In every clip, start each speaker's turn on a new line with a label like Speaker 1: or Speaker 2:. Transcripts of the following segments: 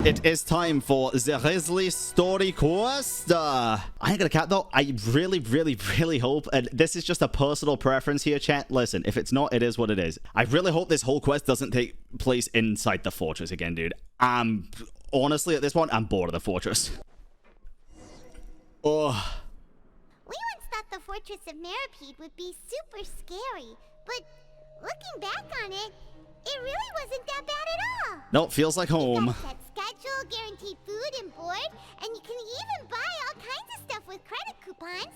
Speaker 1: It is time for the Wriothesley story quest. I ain't gonna cap though. I really hope, and this is just a personal preference here, chat. Listen, if it's not, it is what it is. I really hope this whole quest doesn't take place inside the fortress again, dude. Honestly, at this point, I'm bored of the fortress. Oh.
Speaker 2: We once thought the fortress of Meripede would be super scary, but looking back on it, it really wasn't that bad at all.
Speaker 1: No, feels like home.
Speaker 2: You got set schedule, guaranteed food and board, and you can even buy all kinds of stuff with credit coupons.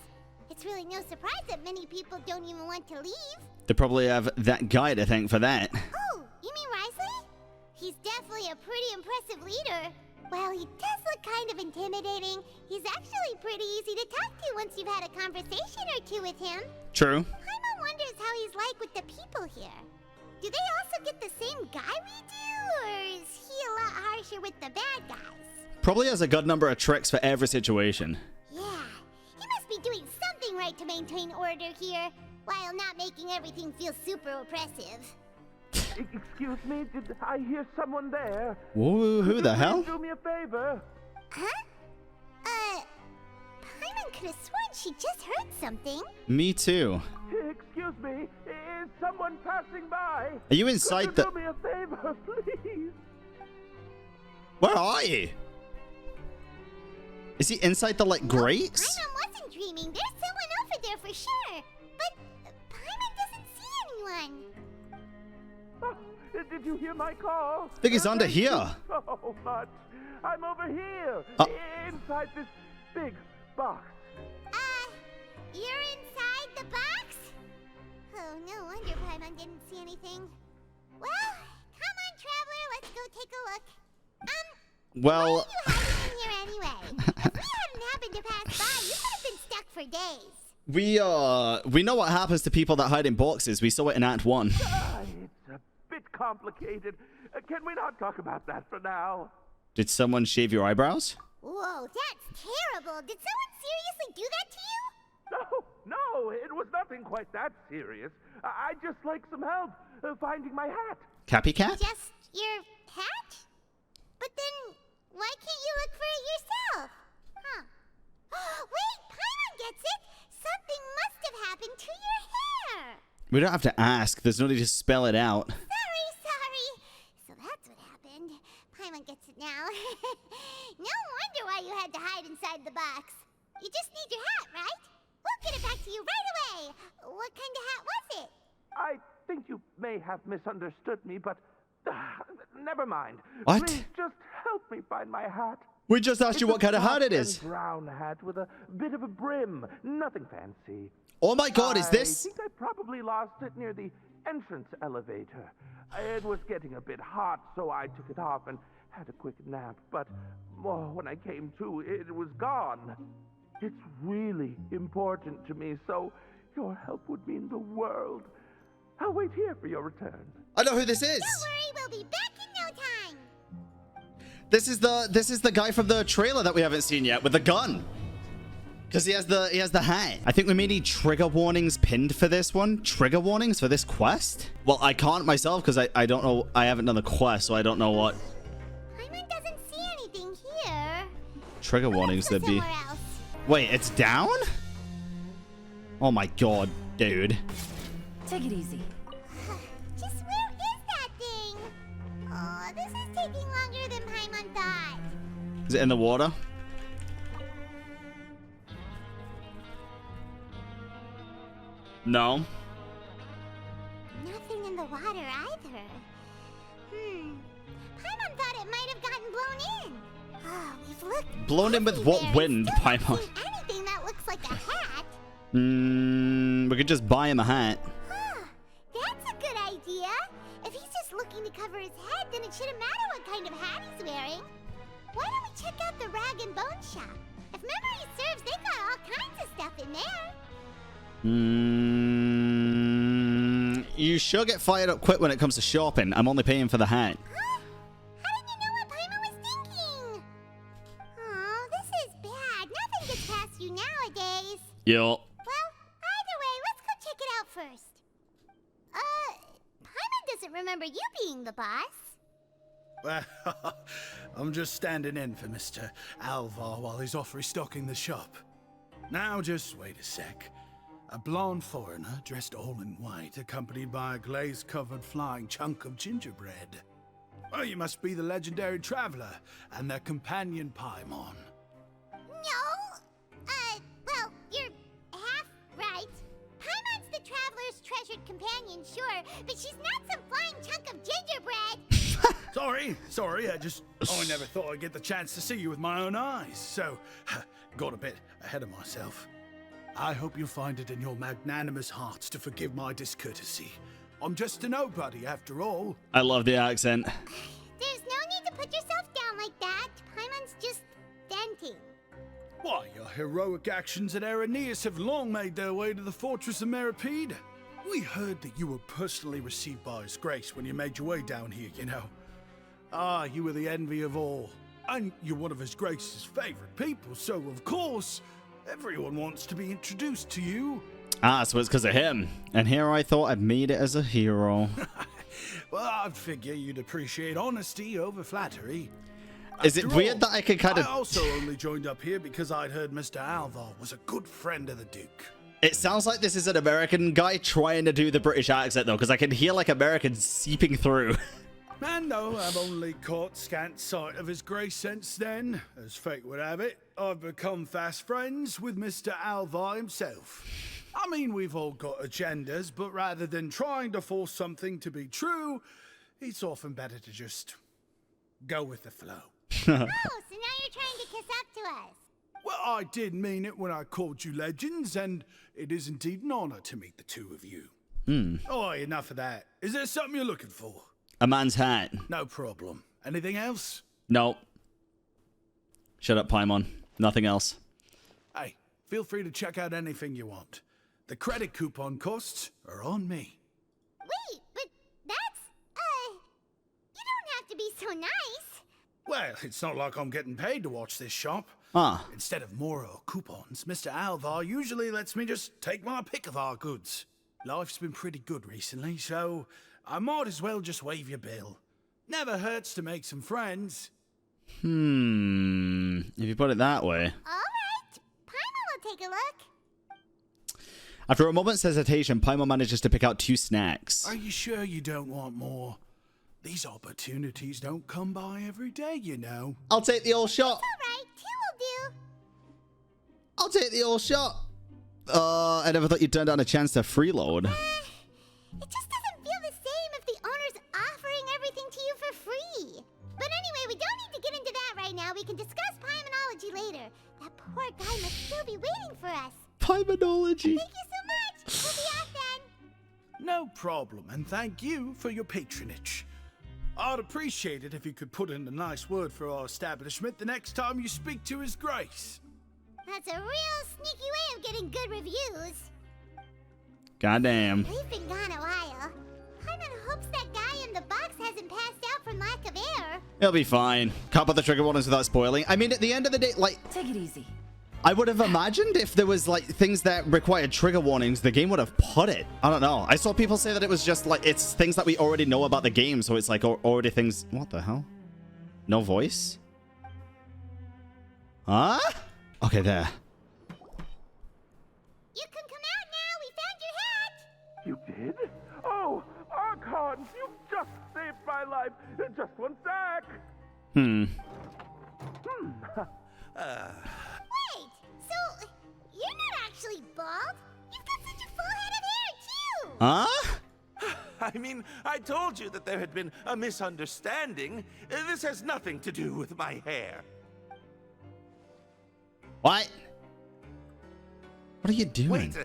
Speaker 2: It's really no surprise that many people don't even want to leave.
Speaker 1: They probably have that guy to thank for that.
Speaker 2: Oh, you mean Wriothesley? He's definitely a pretty impressive leader. Well, he does look kind of intimidating. He's actually pretty easy to talk to once you've had a conversation or two with him.
Speaker 1: True.
Speaker 2: Paimon wonders how he's like with the people here. Do they also get the same guy we do, or is he a lot harsher with the bad guys?
Speaker 1: Probably has a good number of tricks for every situation.
Speaker 2: Yeah, he must be doing something right to maintain order here, while not making everything feel super oppressive.
Speaker 3: Excuse me, did I hear someone there?
Speaker 1: Whoa, who the hell?
Speaker 3: Do me a favor.
Speaker 2: Huh? Paimon could have sworn she just heard something.
Speaker 1: Me too.
Speaker 3: Excuse me, is someone passing by?
Speaker 1: Are you inside the...
Speaker 3: Do me a favor, please.
Speaker 1: Where are you? Is he inside the, like, grates?
Speaker 2: Paimon wasn't dreaming. There's someone over there for sure. But Paimon doesn't see anyone.
Speaker 3: Oh, did you hear my call?
Speaker 1: I think he's under here.
Speaker 3: So much. I'm over here, inside this big box.
Speaker 2: You're inside the box? Oh, no wonder Paimon didn't see anything. Well, come on, traveler, let's go take a look.
Speaker 1: Well...
Speaker 2: What are you hiding in here anyway? If we hadn't happened to pass by, you could have been stuck for days.
Speaker 1: We know what happens to people that hide in boxes. We saw it in Act 1.
Speaker 3: It's a bit complicated. Can we not talk about that for now?
Speaker 1: Did someone shave your eyebrows?
Speaker 2: Whoa, that's terrible. Did someone seriously do that to you?
Speaker 3: No, it was nothing quite that serious. I'd just like some help finding my hat.
Speaker 1: Cappy cat?
Speaker 2: Just your hat? But then, why can't you look for it yourself? Huh. Wait, Paimon gets it. Something must have happened to your hair.
Speaker 1: We don't have to ask. There's no need to spell it out.
Speaker 2: Sorry. So that's what happened. Paimon gets it now. No wonder why you had to hide inside the box. You just need your hat, right? We'll get it back to you right away. What kind of hat was it?
Speaker 3: I think you may have misunderstood me, but never mind.
Speaker 1: What?
Speaker 3: Please just help me find my hat.
Speaker 1: We just asked you what kind of hat it is.
Speaker 3: It's a brown hat with a bit of a brim. Nothing fancy.
Speaker 1: Oh my god, is this?
Speaker 3: I think I probably lost it near the entrance elevator. It was getting a bit hot, so I took it off and had a quick nap. But when I came to, it was gone. It's really important to me, so your help would mean the world. I'll wait here for your return.
Speaker 1: I know who this is.
Speaker 2: Don't worry, we'll be back in no time.
Speaker 1: This is the guy from the trailer that we haven't seen yet with the gun. Because he has the hat. I think we may need trigger warnings pinned for this one. Trigger warnings for this quest? Well, I can't myself because I don't know. I haven't done the quest, so I don't know what.
Speaker 2: Paimon doesn't see anything here.
Speaker 1: Trigger warnings there'd be.
Speaker 2: Somewhere else.
Speaker 1: Wait, it's down? Oh my god, dude.
Speaker 4: Take it easy.
Speaker 2: Just where is that thing? Oh, this is taking longer than Paimon thought.
Speaker 1: Is it in the water? No.
Speaker 2: Nothing in the water either. Paimon thought it might have gotten blown in. Oh, we've looked
Speaker 1: Blown in with what
Speaker 2: everywhere
Speaker 1: wind,
Speaker 2: and still
Speaker 1: Paimon?
Speaker 2: haven't seen anything that looks like a hat.
Speaker 1: We could just buy him a hat.
Speaker 2: That's a good idea. If he's just looking to cover his head, then it shouldn't matter what kind of hat he's wearing. Why don't we check out the rag and bone shop? If memory serves, they got all kinds of stuff in there.
Speaker 1: You sure get fired up quick when it comes to shopping. I'm only paying for the hat.
Speaker 2: Huh? How did you know what Paimon was thinking? Oh, this is bad. Nothing gets past you nowadays.
Speaker 1: Yo.
Speaker 2: Well, either way, let's go check it out first. Paimon doesn't remember you being the boss.
Speaker 5: I'm just standing in for Mr. Alvar while he's off restocking the shop. Now just wait a sec. A blonde foreigner dressed all in white, accompanied by a glaze-covered flying chunk of gingerbread. Well, you must be the legendary traveler and their companion Paimon.
Speaker 2: No! Well, you're half right. Paimon's the traveler's treasured companion, sure, but she's not some flying chunk of gingerbread!
Speaker 5: Sorry, I never thought I'd get the chance to see you with my own eyes, so got a bit ahead of myself. I hope you find it in your magnanimous hearts to forgive my discourtesy. I'm just a nobody, after all.
Speaker 1: I love the accent.
Speaker 2: There's no need to put yourself down like that. Paimon's just venting.
Speaker 5: Why, your heroic actions at Araneus have long made their way to the fortress of Meripede. We heard that you were personally received by His Grace when you made your way down here, you know. Ah, you were the envy of all. And you're one of His Grace's favorite people, so of course, everyone wants to be introduced to you.
Speaker 1: Ah, so it's because of him. And here I thought I'd made it as a hero.
Speaker 5: Well, I'd figure you'd appreciate honesty over flattery.
Speaker 1: Is it
Speaker 5: After
Speaker 1: weird
Speaker 5: all,
Speaker 1: that I could kind of...
Speaker 5: I also only joined up here because I'd heard Mr. Alvar was a good friend of the Duke.
Speaker 1: It sounds like this is an American guy trying to do the British accent, though, because I can hear, like, Americans seeping through.
Speaker 5: And no, I've only caught scant sight of His Grace since then. As fate would have it, I've become fast friends with Mr. Alvar himself. I mean, we've all got agendas, but rather than trying to force something to be true, it's often better to just go with the flow.
Speaker 2: Oh, so now you're trying to kiss up to us.
Speaker 5: Well, I did mean it when I called you legends, and it is indeed an honor to meet the two of you. Oh, enough of that. Is there something you're looking for?
Speaker 1: A man's hat.
Speaker 5: No problem. Anything else?
Speaker 1: No. Shut up, Paimon. Nothing else.
Speaker 5: Hey, feel free to check out anything you want. The credit coupon costs are on me.
Speaker 2: Wait, but that's, you don't have to be so nice.
Speaker 5: Well, it's not like I'm getting paid to watch this shop.
Speaker 1: Ah.
Speaker 5: Instead of more coupons, Mr. Alvar usually lets me just take my pick of our goods. Life's been pretty good recently, so I might as well just waive your bill. Never hurts to make some friends.
Speaker 1: If you put it that way.
Speaker 2: All right, Paimon will take a look.
Speaker 1: After a moment's hesitation, Paimon manages to pick out 2 snacks.
Speaker 5: Are you sure you don't want more? These opportunities don't come by every day, you know.
Speaker 1: I'll take the old shot.
Speaker 2: All right, 2 will do.
Speaker 1: I'll take the old shot. I never thought you'd turn down a chance to freeload.
Speaker 2: It just doesn't feel the same if the owner's offering everything to you for free. But anyway, we don't need to get into that right now. We can discuss Paimonology later. That poor guy must still be waiting for us.
Speaker 1: Paimonology.
Speaker 2: Thank you so much. We'll be off then.
Speaker 5: No problem, and thank you for your patronage. I'd appreciate it if you could put in a nice word for our establishment the next time you speak to His Grace.
Speaker 2: That's a real sneaky way of getting good reviews.
Speaker 1: Goddamn.
Speaker 2: We've been gone a while. Paimon hopes that guy in the box hasn't passed out from lack of air.
Speaker 1: It'll be fine. Can't put the trigger warnings without spoiling. I mean, at the end of the day, like...
Speaker 4: Take it easy.
Speaker 1: I would have imagined if there was, like, things that required trigger warnings, the game would have put it. I don't know. I saw people say that it was just, like, it's things that we already know about the game, so it's, like, already things... What the hell? No voice? Huh? Okay, there.
Speaker 2: You can come out now. We found your hat.
Speaker 3: You did? Oh, Archons, you just saved my life. Just one sec.
Speaker 2: Wait, so you're not actually bald? You've got such a full head of hair, too.
Speaker 1: Huh?
Speaker 6: I mean, I told you that there had been a misunderstanding. This has nothing to do with my hair.
Speaker 1: What? What are you doing?
Speaker 6: Wait,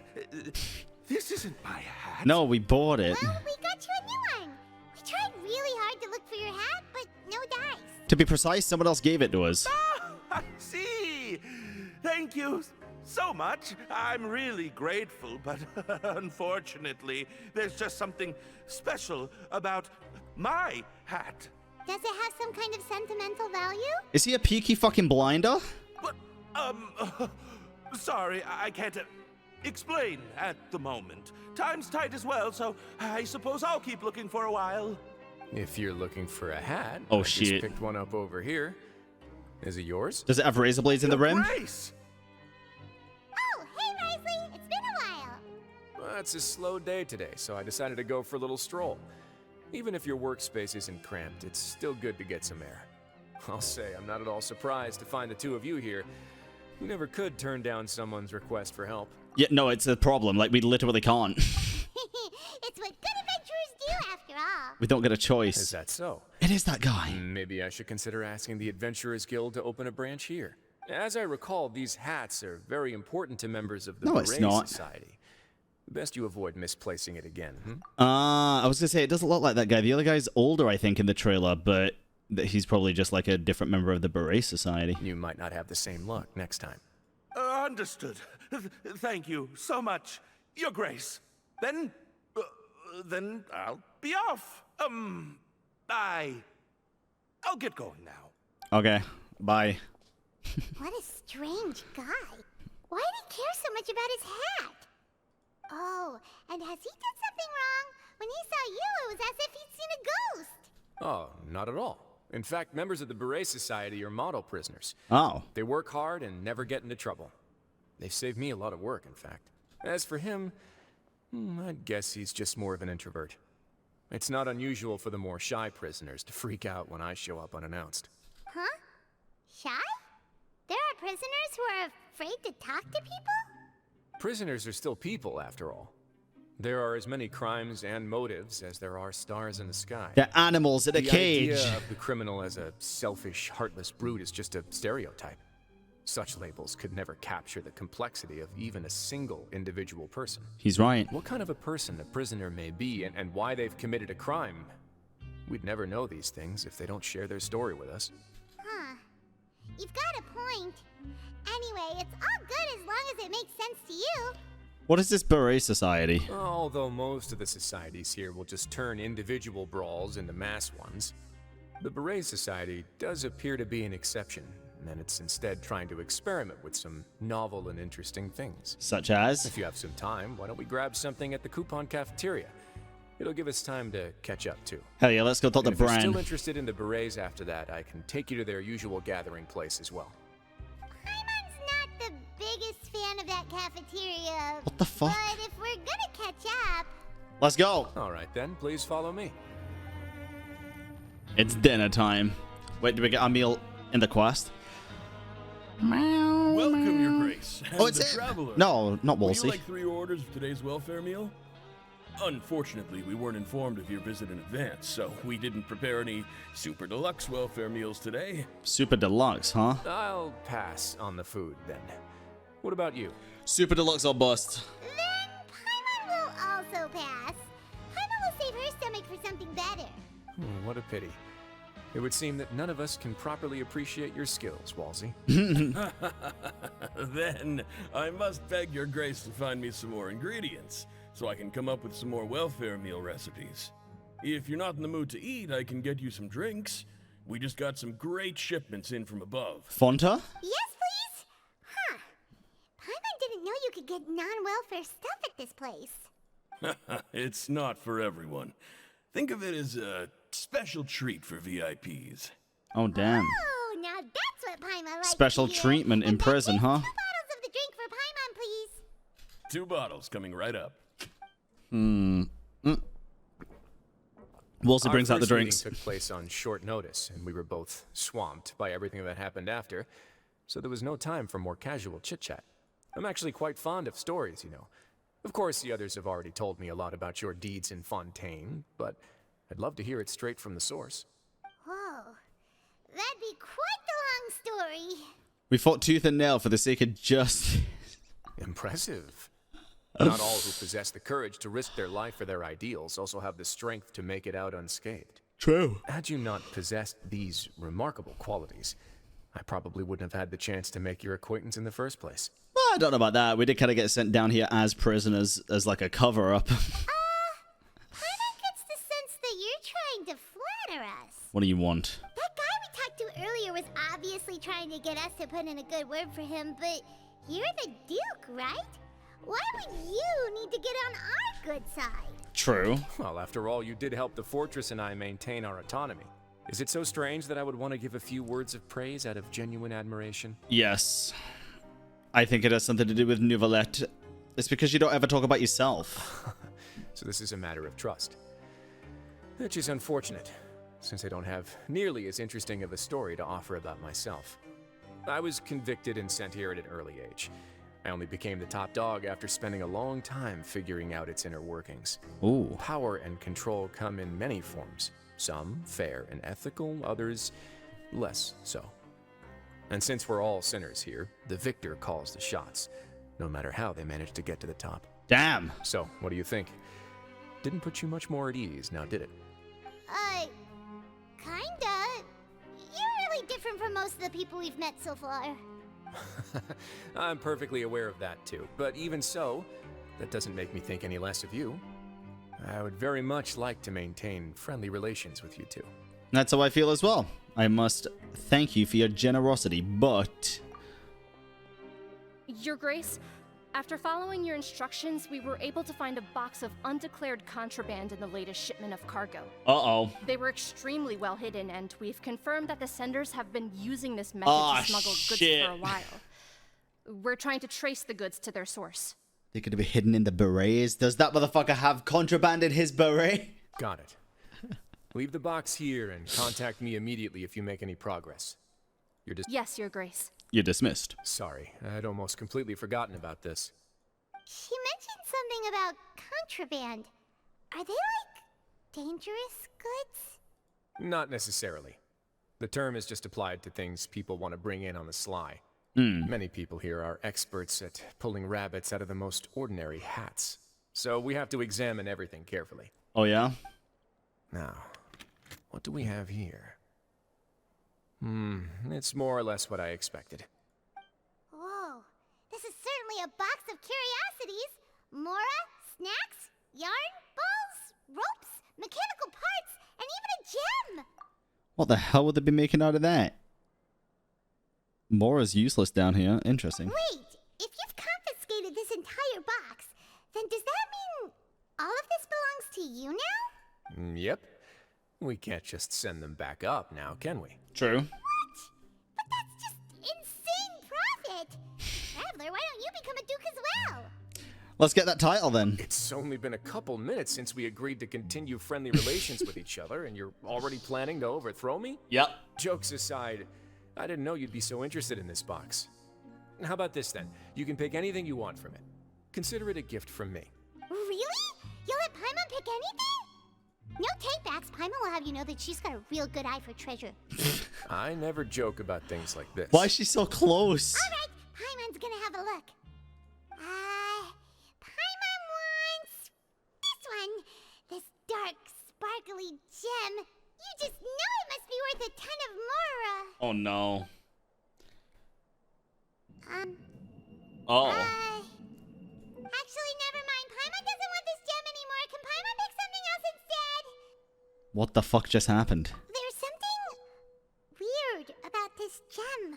Speaker 6: this isn't my hat.
Speaker 1: No, we bought it.
Speaker 2: Well, we got you a new one. We tried really hard to look for your hat, but no dice.
Speaker 1: To be precise, someone else gave it to us.
Speaker 6: Ah, I see. Thank you so much. I'm really grateful, but unfortunately, there's just something special about my hat.
Speaker 2: Does it have some kind of sentimental value?
Speaker 1: Is he a peaky fucking blinder?
Speaker 6: But, sorry, I can't explain at the moment. Time's tight as well, so I suppose I'll keep looking for a while.
Speaker 7: If you're looking for a hat,
Speaker 1: Oh,
Speaker 7: I
Speaker 1: shit.
Speaker 7: just picked one up over here. Is it yours?
Speaker 1: Does it have razor blades in the rim?
Speaker 6: Grace!
Speaker 2: Oh, hey, Wriothesley. It's been a while.
Speaker 7: Well, it's a slow day today, so I decided to go for a little stroll. Even if your workspace isn't cramped, it's still good to get some air. I'll say I'm not at all surprised to find the two of you here. You never could turn down someone's request for help.
Speaker 1: Yeah, no, it's a problem. Like, we literally can't.
Speaker 2: It's what good adventurers do, after all.
Speaker 1: We don't get a
Speaker 7: Is
Speaker 1: choice.
Speaker 7: that so?
Speaker 1: It is that guy.
Speaker 7: Maybe I should consider asking the Adventurers Guild to open a branch here. As I recall, these hats are very important to members of the
Speaker 1: No, it's
Speaker 7: Beret
Speaker 1: not.
Speaker 7: Society. Best you avoid misplacing it again.
Speaker 1: I was gonna say, it doesn't look like that guy. The other guy's older, I think, in the trailer, but he's probably just like a different member of the Beret Society.
Speaker 7: You might not have the same luck next time.
Speaker 6: Understood. Thank you so much, Your Grace. Then I'll be off. I'll get going now.
Speaker 1: Okay, bye.
Speaker 2: What a strange guy. Why did he care so much about his hat? Oh, and has he done something wrong? When he saw you, it was as if he'd seen a ghost.
Speaker 7: Oh, not at all. In fact, members of the Beret Society are model prisoners.
Speaker 1: Oh.
Speaker 7: They work hard and never get into trouble. They've saved me a lot of work, in fact. As for him, I'd guess he's just more of an introvert. It's not unusual for the more shy prisoners to freak out when I show up unannounced.
Speaker 2: Huh? Shy? There are prisoners who are afraid to talk to people?
Speaker 7: Prisoners are still people, after all. There are as many crimes and motives as there are stars in the sky.
Speaker 1: They're animals in a cage.
Speaker 7: The idea of the criminal as a selfish, heartless brute is just a stereotype. Such labels could never capture the complexity of even a single individual person.
Speaker 1: He's right.
Speaker 7: What kind of a person a prisoner may be and why they've committed a crime, we'd never know these things if they don't share their story with us.
Speaker 2: Huh. You've got a point. Anyway, it's all good as long as it makes sense to you.
Speaker 1: What is this Beret Society?
Speaker 7: Although most of the societies here will just turn individual brawls into mass ones, the Beret Society does appear to be an exception, and it's instead trying to experiment with some novel and interesting things.
Speaker 1: Such as?
Speaker 7: If you have some time, why don't we grab something at the Coupon Cafeteria? It'll give us time to catch up, too.
Speaker 1: Hell yeah, let's go talk to
Speaker 7: And if you're
Speaker 1: Bran.
Speaker 7: still interested in the Berets after that, I can take you to their usual gathering place as well.
Speaker 2: Paimon's not the biggest fan of that cafeteria.
Speaker 1: What the fuck?
Speaker 2: But if we're gonna catch up...
Speaker 1: Let's go.
Speaker 7: All right, then, please follow me.
Speaker 1: It's dinner time. Wait, do we get our meal in the quest?
Speaker 8: Welcome, Your Grace.
Speaker 1: Oh,
Speaker 8: and
Speaker 1: it's
Speaker 8: the
Speaker 1: it.
Speaker 8: traveler.
Speaker 1: No, not
Speaker 8: Would
Speaker 1: Wolsey.
Speaker 8: you like 3 orders of today's welfare meal? Unfortunately, we weren't informed of your visit in advance, so we didn't prepare any super deluxe welfare meals today.
Speaker 1: Super deluxe, huh?
Speaker 7: I'll pass on the food, then. What about you?
Speaker 1: Super deluxe or bust.
Speaker 2: Then Paimon will also pass. Paimon will save her stomach for something better.
Speaker 7: What a pity. It would seem that none of us can properly appreciate your skills, Wolsey.
Speaker 8: Then I must beg Your Grace to find me some more ingredients, so I can come up with some more welfare meal recipes. If you're not in the mood to eat, I can get you some drinks. We just got some great shipments in from above.
Speaker 1: Fonta?
Speaker 2: Yes, please? Huh. Paimon didn't know you could get non-welfare stuff at this place.
Speaker 8: It's not for everyone. Think of it as a special treat for VIPs.
Speaker 1: Oh, damn.
Speaker 2: Oh, now that's what Paimon likes
Speaker 1: Special
Speaker 2: to hear.
Speaker 1: treatment in
Speaker 2: And that
Speaker 1: prison,
Speaker 2: leaves
Speaker 1: huh?
Speaker 2: 2 bottles of the drink for Paimon, please.
Speaker 8: 2 bottles coming right up.
Speaker 1: Wolsey
Speaker 7: Our
Speaker 1: brings out the
Speaker 7: first meeting
Speaker 1: drinks.
Speaker 7: took place on short notice, and we were both swamped by everything that happened after, so there was no time for more casual chit-chat. I'm actually quite fond of stories, you know. Of course, the others have already told me a lot about your deeds in Fontaine, but I'd love to hear it straight from the source.
Speaker 2: Whoa. That'd be quite the long story.
Speaker 1: We fought tooth and nail for the sake of justice.
Speaker 7: Impressive. Not all who possess the courage to risk their life for their ideals also have the strength to make it out unscathed.
Speaker 1: True.
Speaker 7: Had you not possessed these remarkable qualities, I probably wouldn't have had the chance to make your acquaintance in the first place.
Speaker 1: Well, I don't know about that. We did kind of get sent down here as prisoners, as like a cover-up.
Speaker 2: Paimon gets the sense that you're trying to flatter us.
Speaker 1: What do you want?
Speaker 2: That guy we talked to earlier was obviously trying to get us to put in a good word for him, but you're the Duke, right? Why would you need to get on our good side?
Speaker 1: True.
Speaker 7: Well, after all, you did help the fortress and I maintain our autonomy. Is it so strange that I would want to give a few words of praise out of genuine admiration?
Speaker 1: Yes. I think it has something to do with Nouvellette. It's because you don't ever talk about yourself.
Speaker 7: So this is a matter of trust. Which is unfortunate, since I don't have nearly as interesting of a story to offer about myself. I was convicted and sent here at an early age. I only became the top dog after spending a long time figuring out its inner workings.
Speaker 1: Ooh.
Speaker 7: Power and control come in many forms. Some fair and ethical, others less so. And since we're all sinners here, the victor calls the shots, no matter how they manage to get to the top.
Speaker 1: Damn.
Speaker 7: So, what do you think? Didn't put you much more at ease, now did it?
Speaker 2: Kinda. You're really different from most of the people we've met so far.
Speaker 7: I'm perfectly aware of that too, but even so, that doesn't make me think any less of you. I would very much like to maintain friendly relations with you two.
Speaker 1: That's how I feel as well. I must thank you for your generosity, but...
Speaker 9: Your Grace, after following your instructions, we were able to find a box of undeclared contraband in the latest shipment of cargo.
Speaker 1: Uh-oh.
Speaker 9: They were extremely well hidden, and we've confirmed that the senders have been using this method to smuggle goods for a while. We're trying to trace the goods to their source.
Speaker 1: They're gonna be hidden in the berets? Does that motherfucker have contraband in his beret?
Speaker 7: Got it. Leave the box here and contact me immediately if you make any progress.
Speaker 9: Yes, Your Grace.
Speaker 1: You're dismissed.
Speaker 7: Sorry, I'd almost completely forgotten about this.
Speaker 2: She mentioned something about contraband. Are they like dangerous goods?
Speaker 7: Not necessarily. The term is just applied to things people want to bring in on the sly. Many people here are experts at pulling rabbits out of the most ordinary hats. So we have to examine everything carefully.
Speaker 1: Oh, yeah?
Speaker 7: Now, what do we have here? It's more or less what I expected.
Speaker 2: Whoa, this is certainly a box of curiosities. Mora, snacks, yarn, balls, ropes, mechanical parts, and even a gem!
Speaker 1: What the hell would they be making out of that? Mora's useless down here. Interesting.
Speaker 2: Wait, if you've confiscated this entire box, then does that mean all of this belongs to you now?
Speaker 7: Yep. We can't just send them back up now, can we?
Speaker 1: True.
Speaker 2: What? But that's just insane profit! Traveler, why don't you become a duke as well?
Speaker 1: Let's get that title then.
Speaker 7: It's only been a couple minutes since we agreed to continue friendly relations with each other, and you're already planning to overthrow me?
Speaker 1: Yep.
Speaker 7: Jokes aside, I didn't know you'd be so interested in this box. How about this then? You can pick anything you want from it. Consider it a gift from me.
Speaker 2: Really? You'll let Paimon pick anything? No takebacks. Paimon will have you know that she's got a real good eye for treasure.
Speaker 7: I never joke about things like this.
Speaker 1: Why is she so close?
Speaker 2: Alright, Paimon's gonna have a look. Paimon wants this one. This dark, sparkly gem. You just know it must be worth a ton of Mora.
Speaker 1: Oh, no.
Speaker 2: Oh. Actually, never mind. Paimon doesn't want this gem anymore. Can Paimon pick something else instead?
Speaker 1: What the fuck just happened?
Speaker 2: There's something weird about this gem.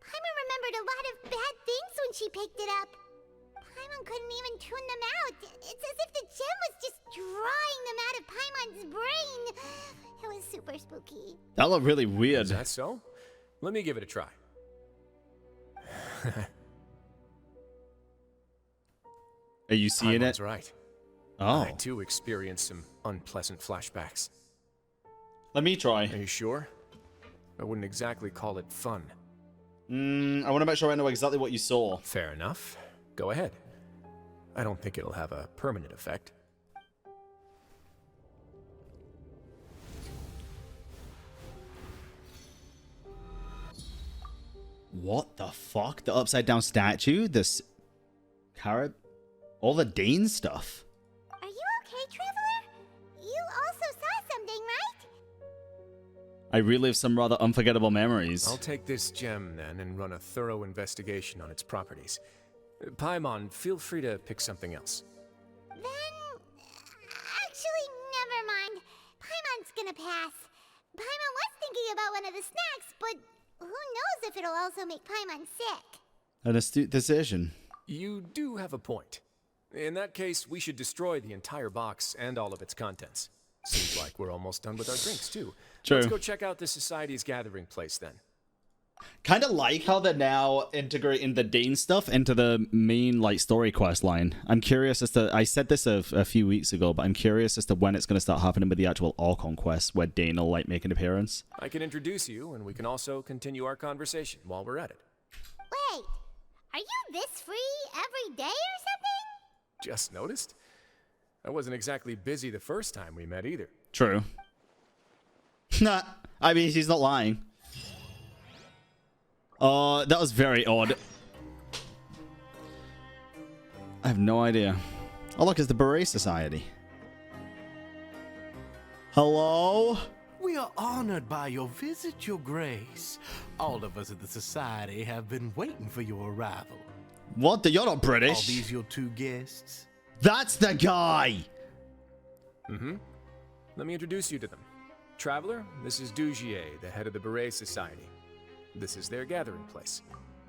Speaker 2: Paimon remembered a lot of bad things when she picked it up. Paimon couldn't even tune them out. It's as if the gem was just drawing them out of Paimon's brain. It was super spooky.
Speaker 1: That looked really weird.
Speaker 7: Is that so? Let me give it a try.
Speaker 1: Are you seeing
Speaker 7: Paimon's
Speaker 1: it?
Speaker 7: right.
Speaker 1: Oh.
Speaker 7: I too experienced some unpleasant flashbacks.
Speaker 1: Let me try.
Speaker 7: Are you sure? I wouldn't exactly call it fun.
Speaker 1: I want to make sure I know exactly what you saw.
Speaker 7: Fair enough. Go ahead. I don't think it'll have a permanent effect.
Speaker 1: What the fuck? The upside down statue? This carrot? All the Dane stuff.
Speaker 2: Are you okay, Traveler? You also saw something, right?
Speaker 1: I relived some rather unforgettable memories.
Speaker 7: I'll take this gem then and run a thorough investigation on its properties. Paimon, feel free to pick something else.
Speaker 2: Then... actually, never mind. Paimon's gonna pass. Paimon was thinking about one of the snacks, but who knows if it'll also make Paimon sick.
Speaker 1: An astute decision.
Speaker 7: You do have a point. In that case, we should destroy the entire box and all of its contents. Seems like we're almost done with our drinks, too.
Speaker 1: True.
Speaker 7: Let's go check out the Society's gathering place, then.
Speaker 1: Kind of like how they're now integrating the Dane stuff into the main, like, story quest line. I'm curious as to... I said this a few weeks ago, but I'm curious as to when it's going to start happening with the actual Orcon quest, where Dane will, like, make an appearance.
Speaker 7: I can introduce you, and we can also continue our conversation while we're at it.
Speaker 2: Wait, are you this free every day or something?
Speaker 7: Just noticed? I wasn't exactly busy the first time we met either.
Speaker 1: True. Nah, I mean, he's not lying. That was very odd. I have no idea. Oh, look, it's the Beret Society. Hello?
Speaker 10: We are honored by your visit, Your Grace. All of us at the Society have been waiting for your arrival.
Speaker 1: What? You're not British.
Speaker 10: Are these your two guests?
Speaker 1: That's the guy!
Speaker 7: Mm-hmm. Let me introduce you to them. Traveler, this is Dougier, the head of the Beret Society. This is their gathering place.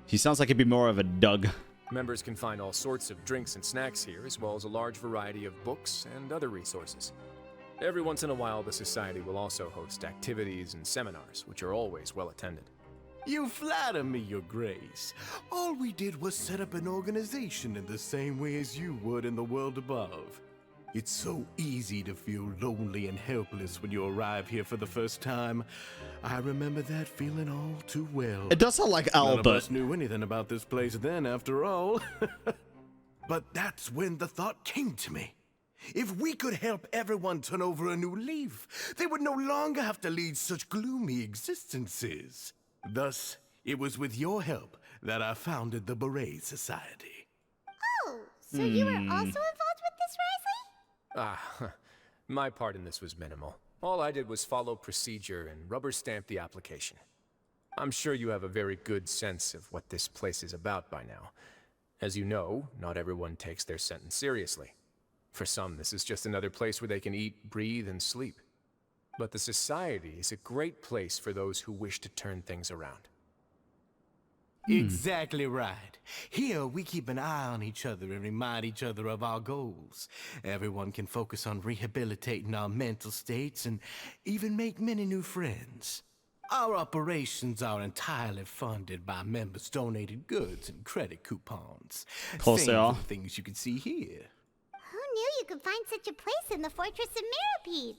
Speaker 1: He sounds like he'd be more of a Doug.
Speaker 7: Members can find all sorts of drinks and snacks here, as well as a large variety of books and other resources. Every once in a while, the Society will also host activities and seminars, which are always well attended.
Speaker 10: You flatter me, Your Grace. All we did was set up an organization in the same way as you would in the world above. It's so easy to feel lonely and helpless when you arrive here for the first time. I remember that feeling all too well.
Speaker 1: It does sound like Albert.
Speaker 10: None of us knew anything about this place then, after all. But that's when the thought came to me. If we could help everyone turn over a new leaf, they would no longer have to lead such gloomy existences. Thus, it was with your help that I founded the Beret Society.
Speaker 2: Oh, so you were also involved with this, Wriothesley?
Speaker 7: My part in this was minimal. All I did was follow procedure and rubber stamp the application. I'm sure you have a very good sense of what this place is about by now. As you know, not everyone takes their sentence seriously. For some, this is just another place where they can eat, breathe, and sleep. But the Society is a great place for those who wish to turn things around.
Speaker 10: Exactly right. Here, we keep an eye on each other and remind each other of our goals. Everyone can focus on rehabilitating our mental states and even make many new friends. Our operations are entirely funded by members' donated goods and credit coupons.
Speaker 1: Of course they are.
Speaker 10: Same for the things you can see here.
Speaker 2: Who knew you could find such a place in the Fortress of Mirapede?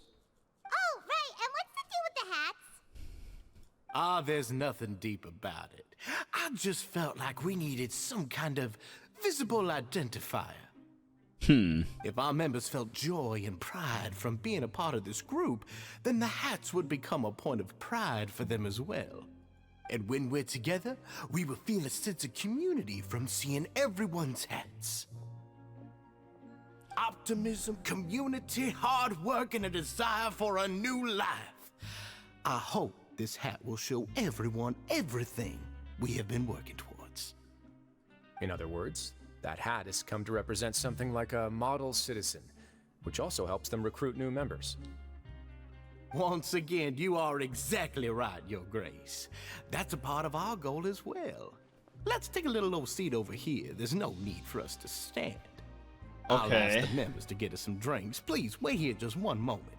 Speaker 2: Oh, right, and what's the deal with the hats?
Speaker 10: There's nothing deep about it. I just felt like we needed some kind of visible identifier. If our members felt joy and pride from being a part of this group, then the hats would become a point of pride for them as well. And when we're together, we will feel a sense of community from seeing everyone's hats. Optimism, community, hard work, and a desire for a new life. I hope this hat will show everyone everything we have been working towards.
Speaker 7: In other words, that hat has come to represent something like a model citizen, which also helps them recruit new members.
Speaker 10: Once again, you are exactly right, Your Grace. That's a part of our goal as well. Let's take a little old seat over here. There's no need for us to stand. I'll ask the members to get us some drinks. Please wait here just one moment.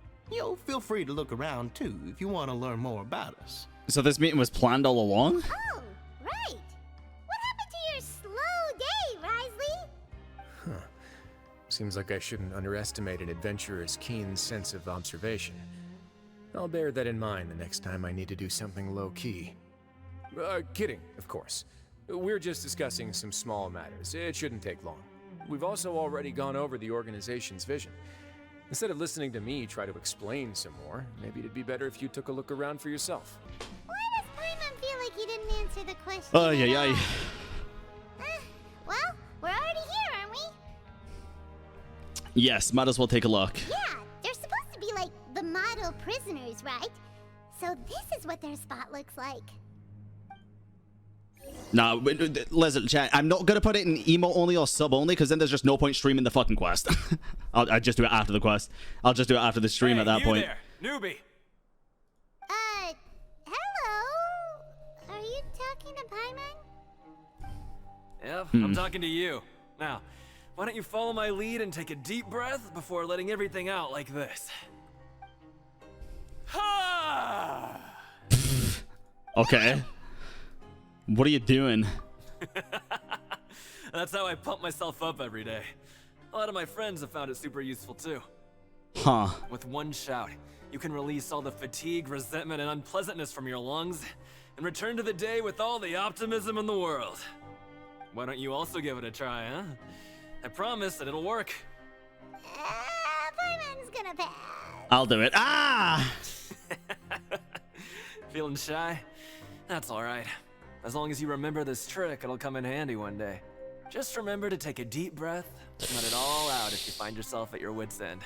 Speaker 10: Feel free to look around too if you want to learn more about us.
Speaker 1: So this meeting was planned all along?
Speaker 2: Oh, right. What happened to your slow day, Wriothesley?
Speaker 7: Seems like I shouldn't underestimate an adventurer's keen sense of observation. I'll bear that in mind the next time I need to do something low-key. Kidding, of course. We're just discussing some small matters. It shouldn't take long. We've also already gone over the organization's vision. Instead of listening to me try to explain some more, maybe it'd be better if you took a look around for yourself.
Speaker 2: Why does Paimon feel like you didn't answer the question?
Speaker 1: Oh, yeah.
Speaker 2: Well, we're already here, aren't we?
Speaker 1: Yes, might as well take a look.
Speaker 2: Yeah, they're supposed to be like the model prisoners, right? So this is what their spot looks like.
Speaker 1: Nah, listen, chat, I'm not going to put it in emote only or sub only, because then there's just no point streaming the fucking quest. I'll just do it after the quest. I'll just do it after the stream at that point.
Speaker 11: There, newbie.
Speaker 2: Hello? Are you talking to Paimon?
Speaker 11: Yep, I'm talking to you. Now,
Speaker 7: why don't you follow my lead and take a deep breath before letting everything out like this? Ha!
Speaker 1: Okay. What are you doing?
Speaker 7: That's how I pump myself up every day. A lot of my friends have found it super useful too.
Speaker 1: Huh.
Speaker 7: With one shout, you can release all the fatigue, resentment, and unpleasantness from your lungs and return to the day with all the optimism in the world. Why don't you also give it a try, huh? I promise that it'll work.
Speaker 2: Pieman's gonna pass.
Speaker 1: I'll do it. Ah!
Speaker 7: Feeling shy? That's alright. As long as you remember this trick, it'll come in handy one day. Just remember to take a deep breath and let it all out if you find yourself at your wit's end.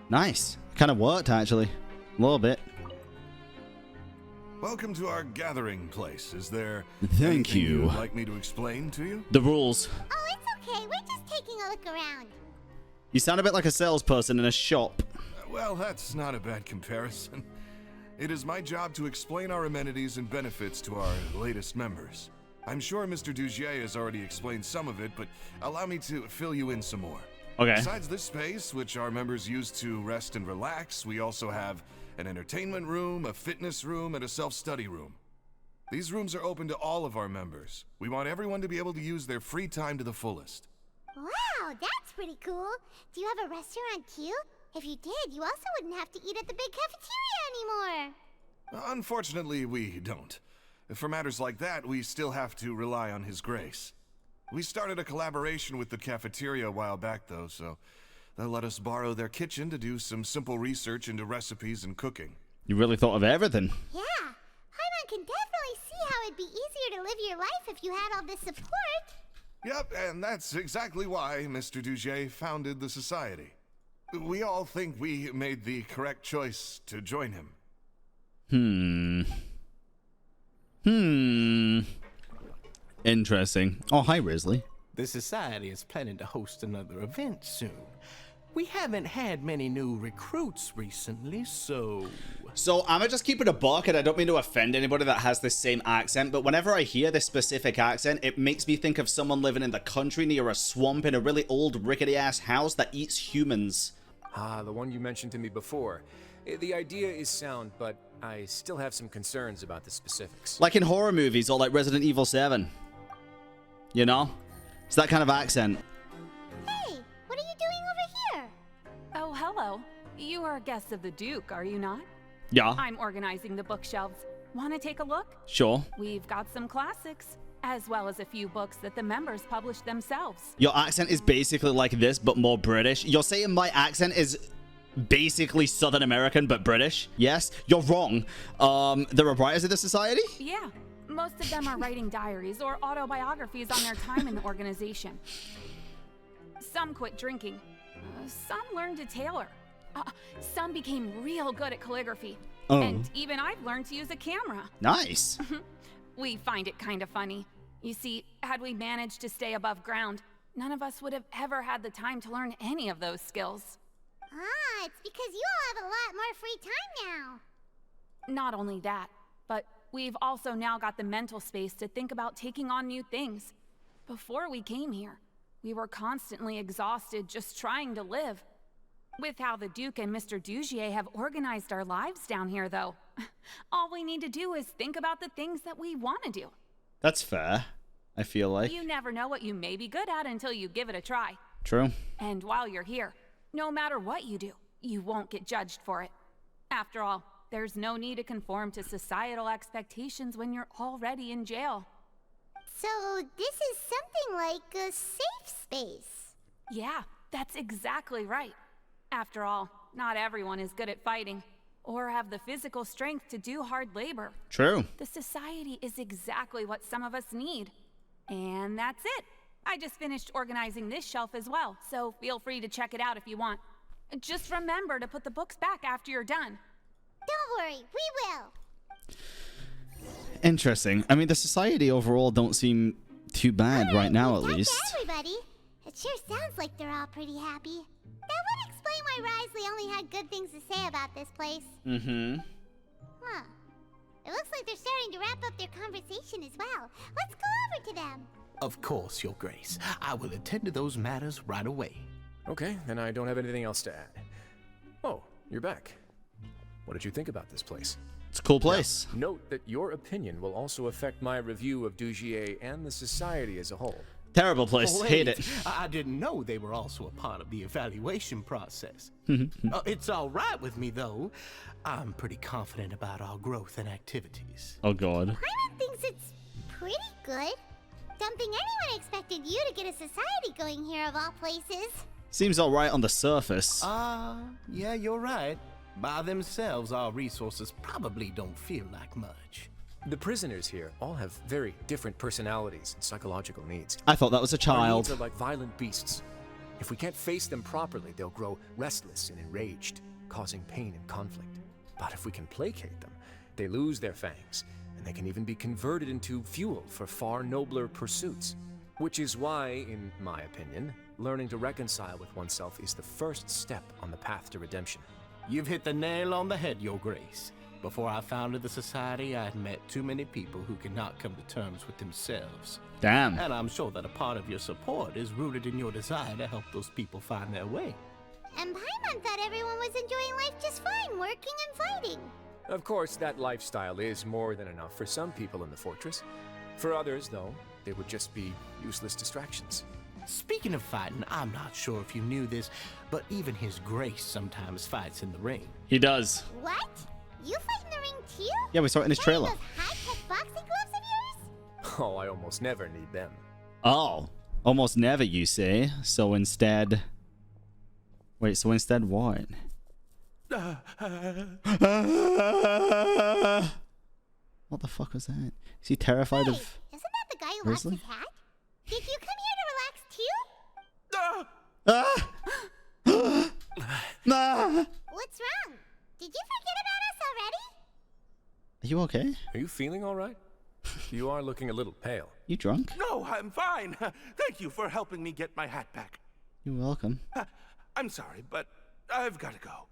Speaker 1: Nice. Kind of worked, actually. A little bit.
Speaker 11: Welcome to our gathering place. Is there
Speaker 1: Thank
Speaker 11: anything
Speaker 1: you.
Speaker 11: you'd like me to explain to you?
Speaker 1: The rules.
Speaker 2: Oh, it's okay. We're just taking a look around.
Speaker 1: You sound a bit like a salesperson in a shop.
Speaker 11: Well, that's not a bad comparison. It is my job to explain our amenities and benefits to our latest members. I'm sure Mr. Dougier has already explained some of it, but allow me to fill you in some more.
Speaker 1: Okay.
Speaker 11: Besides this space, which our members use to rest and relax, we also have an entertainment room, a fitness room, and a self-study room. These rooms are open to all of our members. We want everyone to be able to use their free time to the fullest.
Speaker 2: Wow, that's pretty cool. Do you have a restaurant too? If you did, you also wouldn't have to eat at the big cafeteria anymore.
Speaker 11: Unfortunately, we don't. For matters like that, we still have to rely on His grace. We started a collaboration with the cafeteria a while back, though, so they'll let us borrow their kitchen to do some simple research into recipes and cooking.
Speaker 1: You really thought of everything.
Speaker 2: Yeah, Paimon can definitely see how it'd be easier to live your life if you had all this support.
Speaker 11: Yep, and that's exactly why Mr. Dougier founded the society. We all think we made the correct choice to join him.
Speaker 1: Interesting. Oh, hi, Wriothesley.
Speaker 10: The Society is planning to host another event soon. We haven't had many new recruits recently, so
Speaker 1: I'm gonna just keep it a buck, and I don't mean to offend anybody that has this same accent, but whenever I hear this specific accent, it makes me think of someone living in the country near a swamp in a really old rickety-ass house that eats humans.
Speaker 7: Ah, the one you mentioned to me before. The idea is sound, but I still have some concerns about the specifics.
Speaker 1: Like in horror movies or like Resident Evil 7. You know? It's that kind of accent.
Speaker 2: Hey, what are you doing over here?
Speaker 4: Oh, hello. You are guests of the Duke, are you not?
Speaker 1: Yeah.
Speaker 4: I'm organizing the bookshelves. Want to take a look?
Speaker 1: Sure.
Speaker 4: We've got some classics, as well as a few books that the members published themselves.
Speaker 1: Your accent is basically like this, but more British. You're saying my accent is basically Southern American, but British? Yes? You're wrong. There are writers in the society?
Speaker 4: Yeah. Most of them are writing diaries or autobiographies on their time in the organization. Some quit drinking. Some learned to tailor. Some became real good at calligraphy.
Speaker 1: Oh.
Speaker 4: And even I've learned to use a camera.
Speaker 1: Nice.
Speaker 4: We find it kind of funny. You see, had we managed to stay above ground, none of us would have ever had the time to learn any of those skills.
Speaker 2: Ah, it's because you all have a lot more free time now.
Speaker 4: Not only that, but we've also now got the mental space to think about taking on new things. Before we came here, we were constantly exhausted just trying to live. With how the Duke and Mr. Dougier have organized our lives down here, though, all we need to do is think about the things that we want to do.
Speaker 1: That's fair, I feel like.
Speaker 4: You never know what you may be good at until you give it a try.
Speaker 1: True.
Speaker 4: And while you're here, no matter what you do, you won't get judged for it. After all, there's no need to conform to societal expectations when you're already in jail.
Speaker 2: So this is something like a safe space.
Speaker 4: Yeah, that's exactly right. After all, not everyone is good at fighting, or have the physical strength to do hard labor.
Speaker 1: True.
Speaker 4: The society is exactly what some of us need. And that's it. I just finished organizing this shelf as well, so feel free to check it out if you want. Just remember to put the books back after you're done.
Speaker 2: Don't worry, we will.
Speaker 1: Interesting. I mean, the society overall don't seem too bad right now, at least.
Speaker 2: Everybody. It sure sounds like they're all pretty happy. That would explain why Wriothesley only had good things to say about this place.
Speaker 1: Mm-hmm.
Speaker 2: Huh. It looks like they're starting to wrap interrupt their conversation as well. Let's go over to them.
Speaker 10: Of course, Your Grace. I will attend to those matters right away.
Speaker 7: Okay, then I don't have anything else to add. Oh, you're back. What did you think about this place?
Speaker 1: It's a cool place.
Speaker 7: Now, note that your opinion will also affect my review of Dougier and the Society as a whole.
Speaker 1: Terrible place.
Speaker 10: Oh,
Speaker 1: Hate it.
Speaker 10: I didn't know they were also a part of the evaluation process. It's all right with me, though. I'm pretty confident about our growth and activities.
Speaker 1: Oh, God.
Speaker 2: Paimon thinks it's pretty good. Don't think anyone expected you to get a society going here of all places.
Speaker 1: Seems alright on the surface.
Speaker 10: Yeah, you're right. By themselves, our resources probably don't feel like much.
Speaker 7: The prisoners here all have very different personalities and psychological needs.
Speaker 1: I thought that was a
Speaker 7: Our
Speaker 1: child.
Speaker 7: needs are like violent beasts. If we can't face them properly, they'll grow restless and enraged, causing pain and conflict. But if we can placate them, they lose their fangs, and they can even be converted into fuel for far nobler pursuits. Which is why, in my opinion, learning to reconcile with oneself is the first step on the path to redemption.
Speaker 10: You've hit the nail on the head, Your Grace. Before I founded the Society, I had met too many people who could not come to terms with themselves.
Speaker 1: Damn.
Speaker 10: And I'm sure that a part of your support is rooted in your desire to help those people find their way.
Speaker 2: And Paimon thought everyone was enjoying life just fine, working and fighting.
Speaker 7: Of course, that lifestyle is more than enough for some people in the fortress. For others, though, they would just be useless distractions.
Speaker 10: Speaking of fighting, I'm not sure if you knew this, but even His Grace sometimes fights in the ring.
Speaker 1: He does.
Speaker 2: What? You fight in the ring too?
Speaker 1: Yeah, we saw it in his trailer.
Speaker 2: Those high-tech boxing gloves of yours?
Speaker 7: Oh, I almost never need them.
Speaker 1: Oh. Almost never, you say. So instead... Wait, so instead what? What the fuck was that? Is he terrified
Speaker 2: Hey,
Speaker 1: of...
Speaker 2: isn't that the guy who lost
Speaker 1: Wriothesley?
Speaker 2: his hat? Did you come here to relax too?
Speaker 1: Nah!
Speaker 2: What's wrong? Did you forget about us already?
Speaker 1: Are you okay?
Speaker 7: Are you feeling all right? You are looking a little pale.
Speaker 1: You drunk?
Speaker 6: No, I'm fine. Thank you for helping me get my hat back.
Speaker 1: You're welcome.
Speaker 6: I'm sorry, but I've got to go.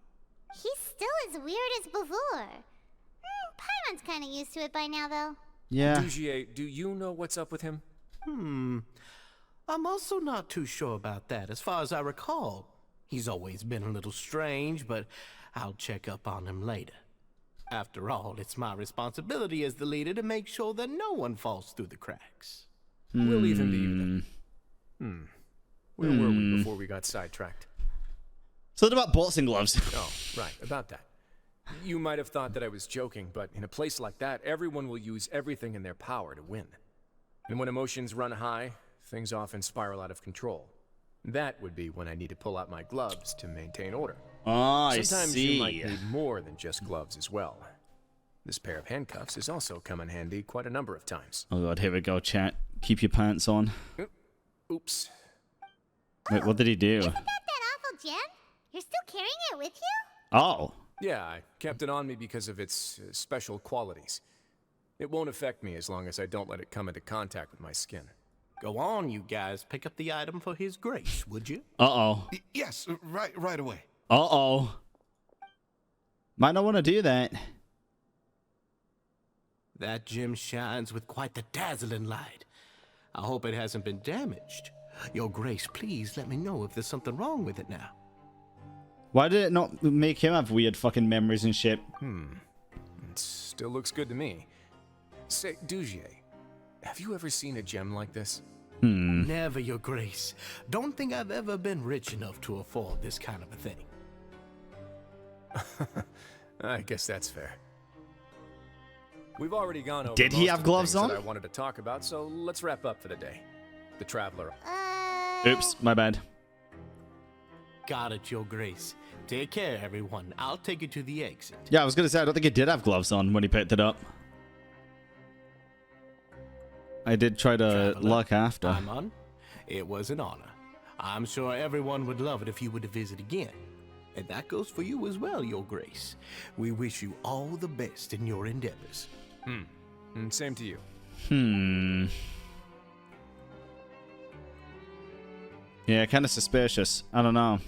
Speaker 2: He's still as weird as before. Paimon's kind of used to it by now, though.
Speaker 1: Yeah.
Speaker 7: Dougier, do you know what's up with him?
Speaker 10: I'm also not too sure about that. As far as I recall, he's always been a little strange, but I'll check up on him later. After all, it's my responsibility as the leader to make sure that no one falls through the cracks.
Speaker 7: We'll leave him to you then. Where were we before we got sidetracked?
Speaker 1: Something about boxing gloves.
Speaker 7: Oh, right, about that. You might have thought that I was joking, but in a place like that, everyone will use everything in their power to win. And when emotions run high, things often spiral out of control. That would be when I need to pull out my gloves to maintain order.
Speaker 1: Oh, I
Speaker 7: Sometimes
Speaker 1: see.
Speaker 7: you might need more than just gloves as well. This pair of handcuffs has also come in handy quite a number of times.
Speaker 1: Oh god, here we go, chat. Keep your pants on.
Speaker 7: Oops.
Speaker 1: Wait, what did he do?
Speaker 2: Isn't that awful gem? You're still carrying it with you?
Speaker 1: Oh.
Speaker 7: Yeah, I kept it on me because of its special qualities. It won't affect me as long as I don't let it come into contact with my skin.
Speaker 10: Go on, you guys. Pick up the item for His Grace, would you?
Speaker 1: Uh-oh.
Speaker 11: Yes, right away.
Speaker 1: Uh-oh. Might not want to do that.
Speaker 10: That gem shines with quite the dazzling light. I hope it hasn't been damaged. Your Grace, please let me know if there's something wrong with it now.
Speaker 1: Why did it not make him have weird fucking memories and shit?
Speaker 7: It still looks good to me. Say, Dougier, have you ever seen a gem like this?
Speaker 10: Never, Your Grace. Don't think I've ever been rich enough to afford this kind of a thing.
Speaker 7: I guess that's fair. We've already gone over
Speaker 1: Did he
Speaker 7: most
Speaker 1: have
Speaker 7: of the
Speaker 1: gloves
Speaker 7: things
Speaker 1: on?
Speaker 7: that I wanted to talk about, so let's wrap up for the day. The Traveler.
Speaker 1: Oops, my bad.
Speaker 10: Got it, Your Grace. Take care, everyone. I'll take you to the exit.
Speaker 1: Yeah, I was gonna say, I don't think he did have gloves on when he picked it up. I did try to
Speaker 10: Traveler,
Speaker 1: look after.
Speaker 10: Paimon, it was an honor. I'm sure everyone would love it if you were to visit again. And that goes for you as well, Your Grace. We wish you all the best in your endeavors.
Speaker 7: And same to you.
Speaker 1: Yeah, kind of suspicious. I don't know.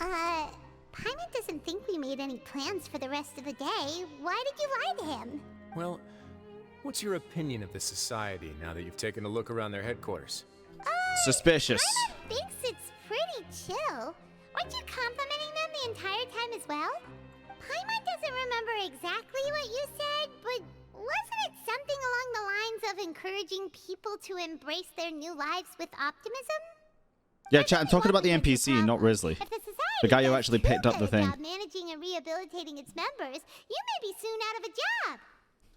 Speaker 2: Paimon doesn't think we made any plans for the rest of the day. Why did you lie to him?
Speaker 7: Well, What's your opinion of the society now that you've taken a look around their headquarters?
Speaker 1: Suspicious.
Speaker 2: Paimon thinks it's pretty chill. Weren't you complimenting them the entire time as well? Paimon doesn't remember exactly what you said, but wasn't it something along the lines of encouraging people to embrace their new lives with optimism?
Speaker 1: Yeah, chat, I'm talking about the NPC, not Wriothesley. The guy who actually picked up the thing.
Speaker 2: Managing and rehabilitating its members, you may be soon out of a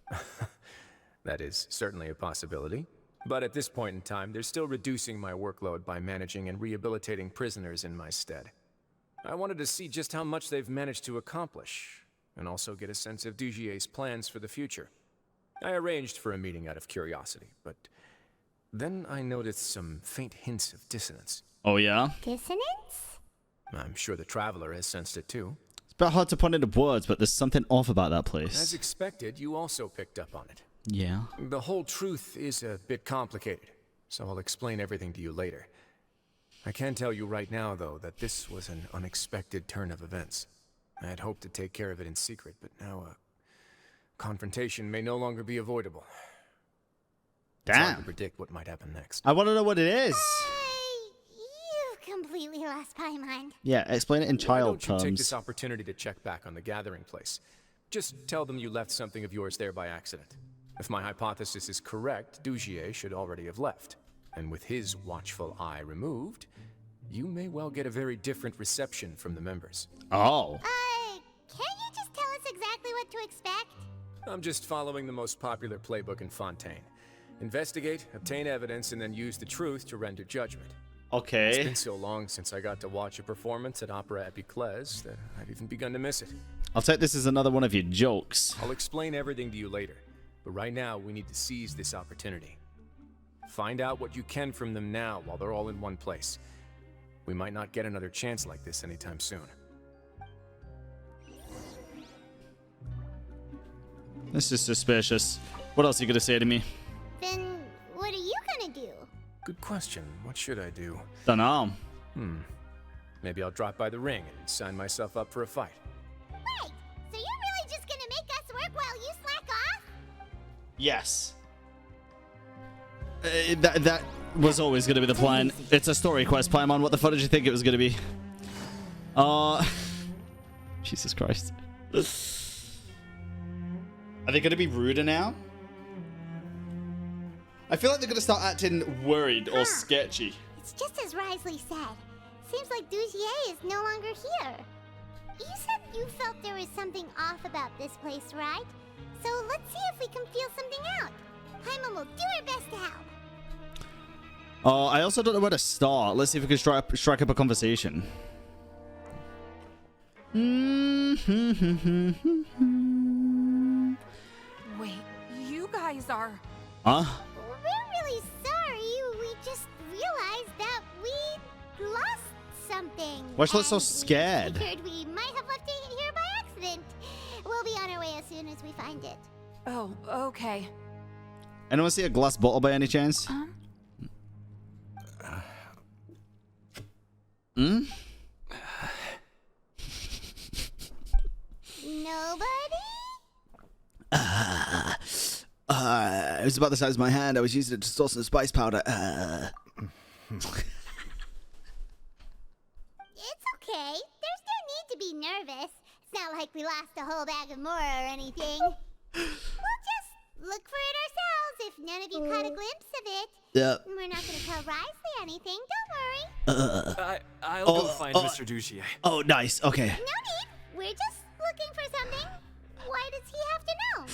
Speaker 2: job.
Speaker 7: That is certainly a possibility. But at this point in time, they're still reducing my workload by managing and rehabilitating prisoners in my stead. I wanted to see just how much they've managed to accomplish, and also get a sense of Dougier's plans for the future. I arranged for a meeting out of curiosity, but then I noticed some faint hints of dissonance.
Speaker 1: Oh, yeah?
Speaker 2: Dissonance?
Speaker 7: I'm sure the Traveler has sensed it too.
Speaker 1: It's a bit hard to put into words, but there's something off about that place.
Speaker 7: As expected, you also picked up on it.
Speaker 1: Yeah.
Speaker 7: The whole truth is a bit complicated, so I'll explain everything to you later. I can tell you right now, though, that this was an unexpected turn of events. I had hoped to take care of it in secret, but now a confrontation may no longer be avoidable. It's hard to
Speaker 1: Damn.
Speaker 7: predict what might happen next.
Speaker 1: I want to know what it is.
Speaker 2: You've completely lost Paimon.
Speaker 1: Yeah, explain it in
Speaker 7: Why
Speaker 1: child
Speaker 7: don't you take this
Speaker 1: terms.
Speaker 7: opportunity to check back on the gathering place? Just tell them you left something of yours there by accident. If my hypothesis is correct, Dougier should already have left. And with his watchful eye removed, you may well get a very different reception from the members.
Speaker 1: Oh.
Speaker 2: Can't you just tell us exactly what to expect?
Speaker 7: I'm just following the most popular playbook in Fontaine. Investigate, obtain evidence, and then use the truth to render judgment. It's
Speaker 1: Okay.
Speaker 7: been so long since I got to watch a performance at Opera Epiclese that I've even begun to miss it.
Speaker 1: I'll take this as another one of your jokes.
Speaker 7: I'll explain everything to you later, but right now we need to seize this opportunity. Find out what you can from them now while they're all in one place. We might not get another chance like this anytime soon.
Speaker 1: This is suspicious. What else are you going to say to me?
Speaker 2: Then what are you gonna do?
Speaker 7: Good question. What should I do?
Speaker 1: Dunno.
Speaker 7: Maybe I'll drop by the ring and sign myself up for a fight.
Speaker 2: Wait, so you're really just gonna make us work while you slack off?
Speaker 1: Yes. That was always going to be the plan. It's a story quest, Paimon. What the fuck did you think it was going to be? Jesus Christ. Are they going to be ruder now? I feel like they're going to start acting worried or sketchy.
Speaker 2: It's just as Wriothesley said. Seems like Dougier is no longer here. You said you felt there was something off about this place, right? So let's see if we can feel something out. Paimon will do her best to help.
Speaker 1: I also don't know where to start. Let's see if we can strike up a conversation.
Speaker 4: Wait, you guys are...
Speaker 1: Huh?
Speaker 2: We're really sorry. We just realized that we lost something.
Speaker 1: Why she look so
Speaker 2: and
Speaker 1: scared?
Speaker 2: We figured we might have left it here by accident. We'll be on our way as soon as we find it.
Speaker 4: Oh, okay.
Speaker 1: Anyone see a glass bottle by any chance?
Speaker 2: Nobody?
Speaker 1: It was about the size of my hand. I was using it to store some spice powder.
Speaker 2: It's okay. There's no need to be nervous. It's not like we lost a whole bag of more or anything. We'll just look for it ourselves if none of you caught a glimpse of it.
Speaker 1: Yeah.
Speaker 2: We're not going to tell Wriothesley anything, don't worry.
Speaker 12: I'll go find Mr. Dougier.
Speaker 1: Oh, nice. Okay.
Speaker 2: No need. We're just looking for something. Why does he have to know?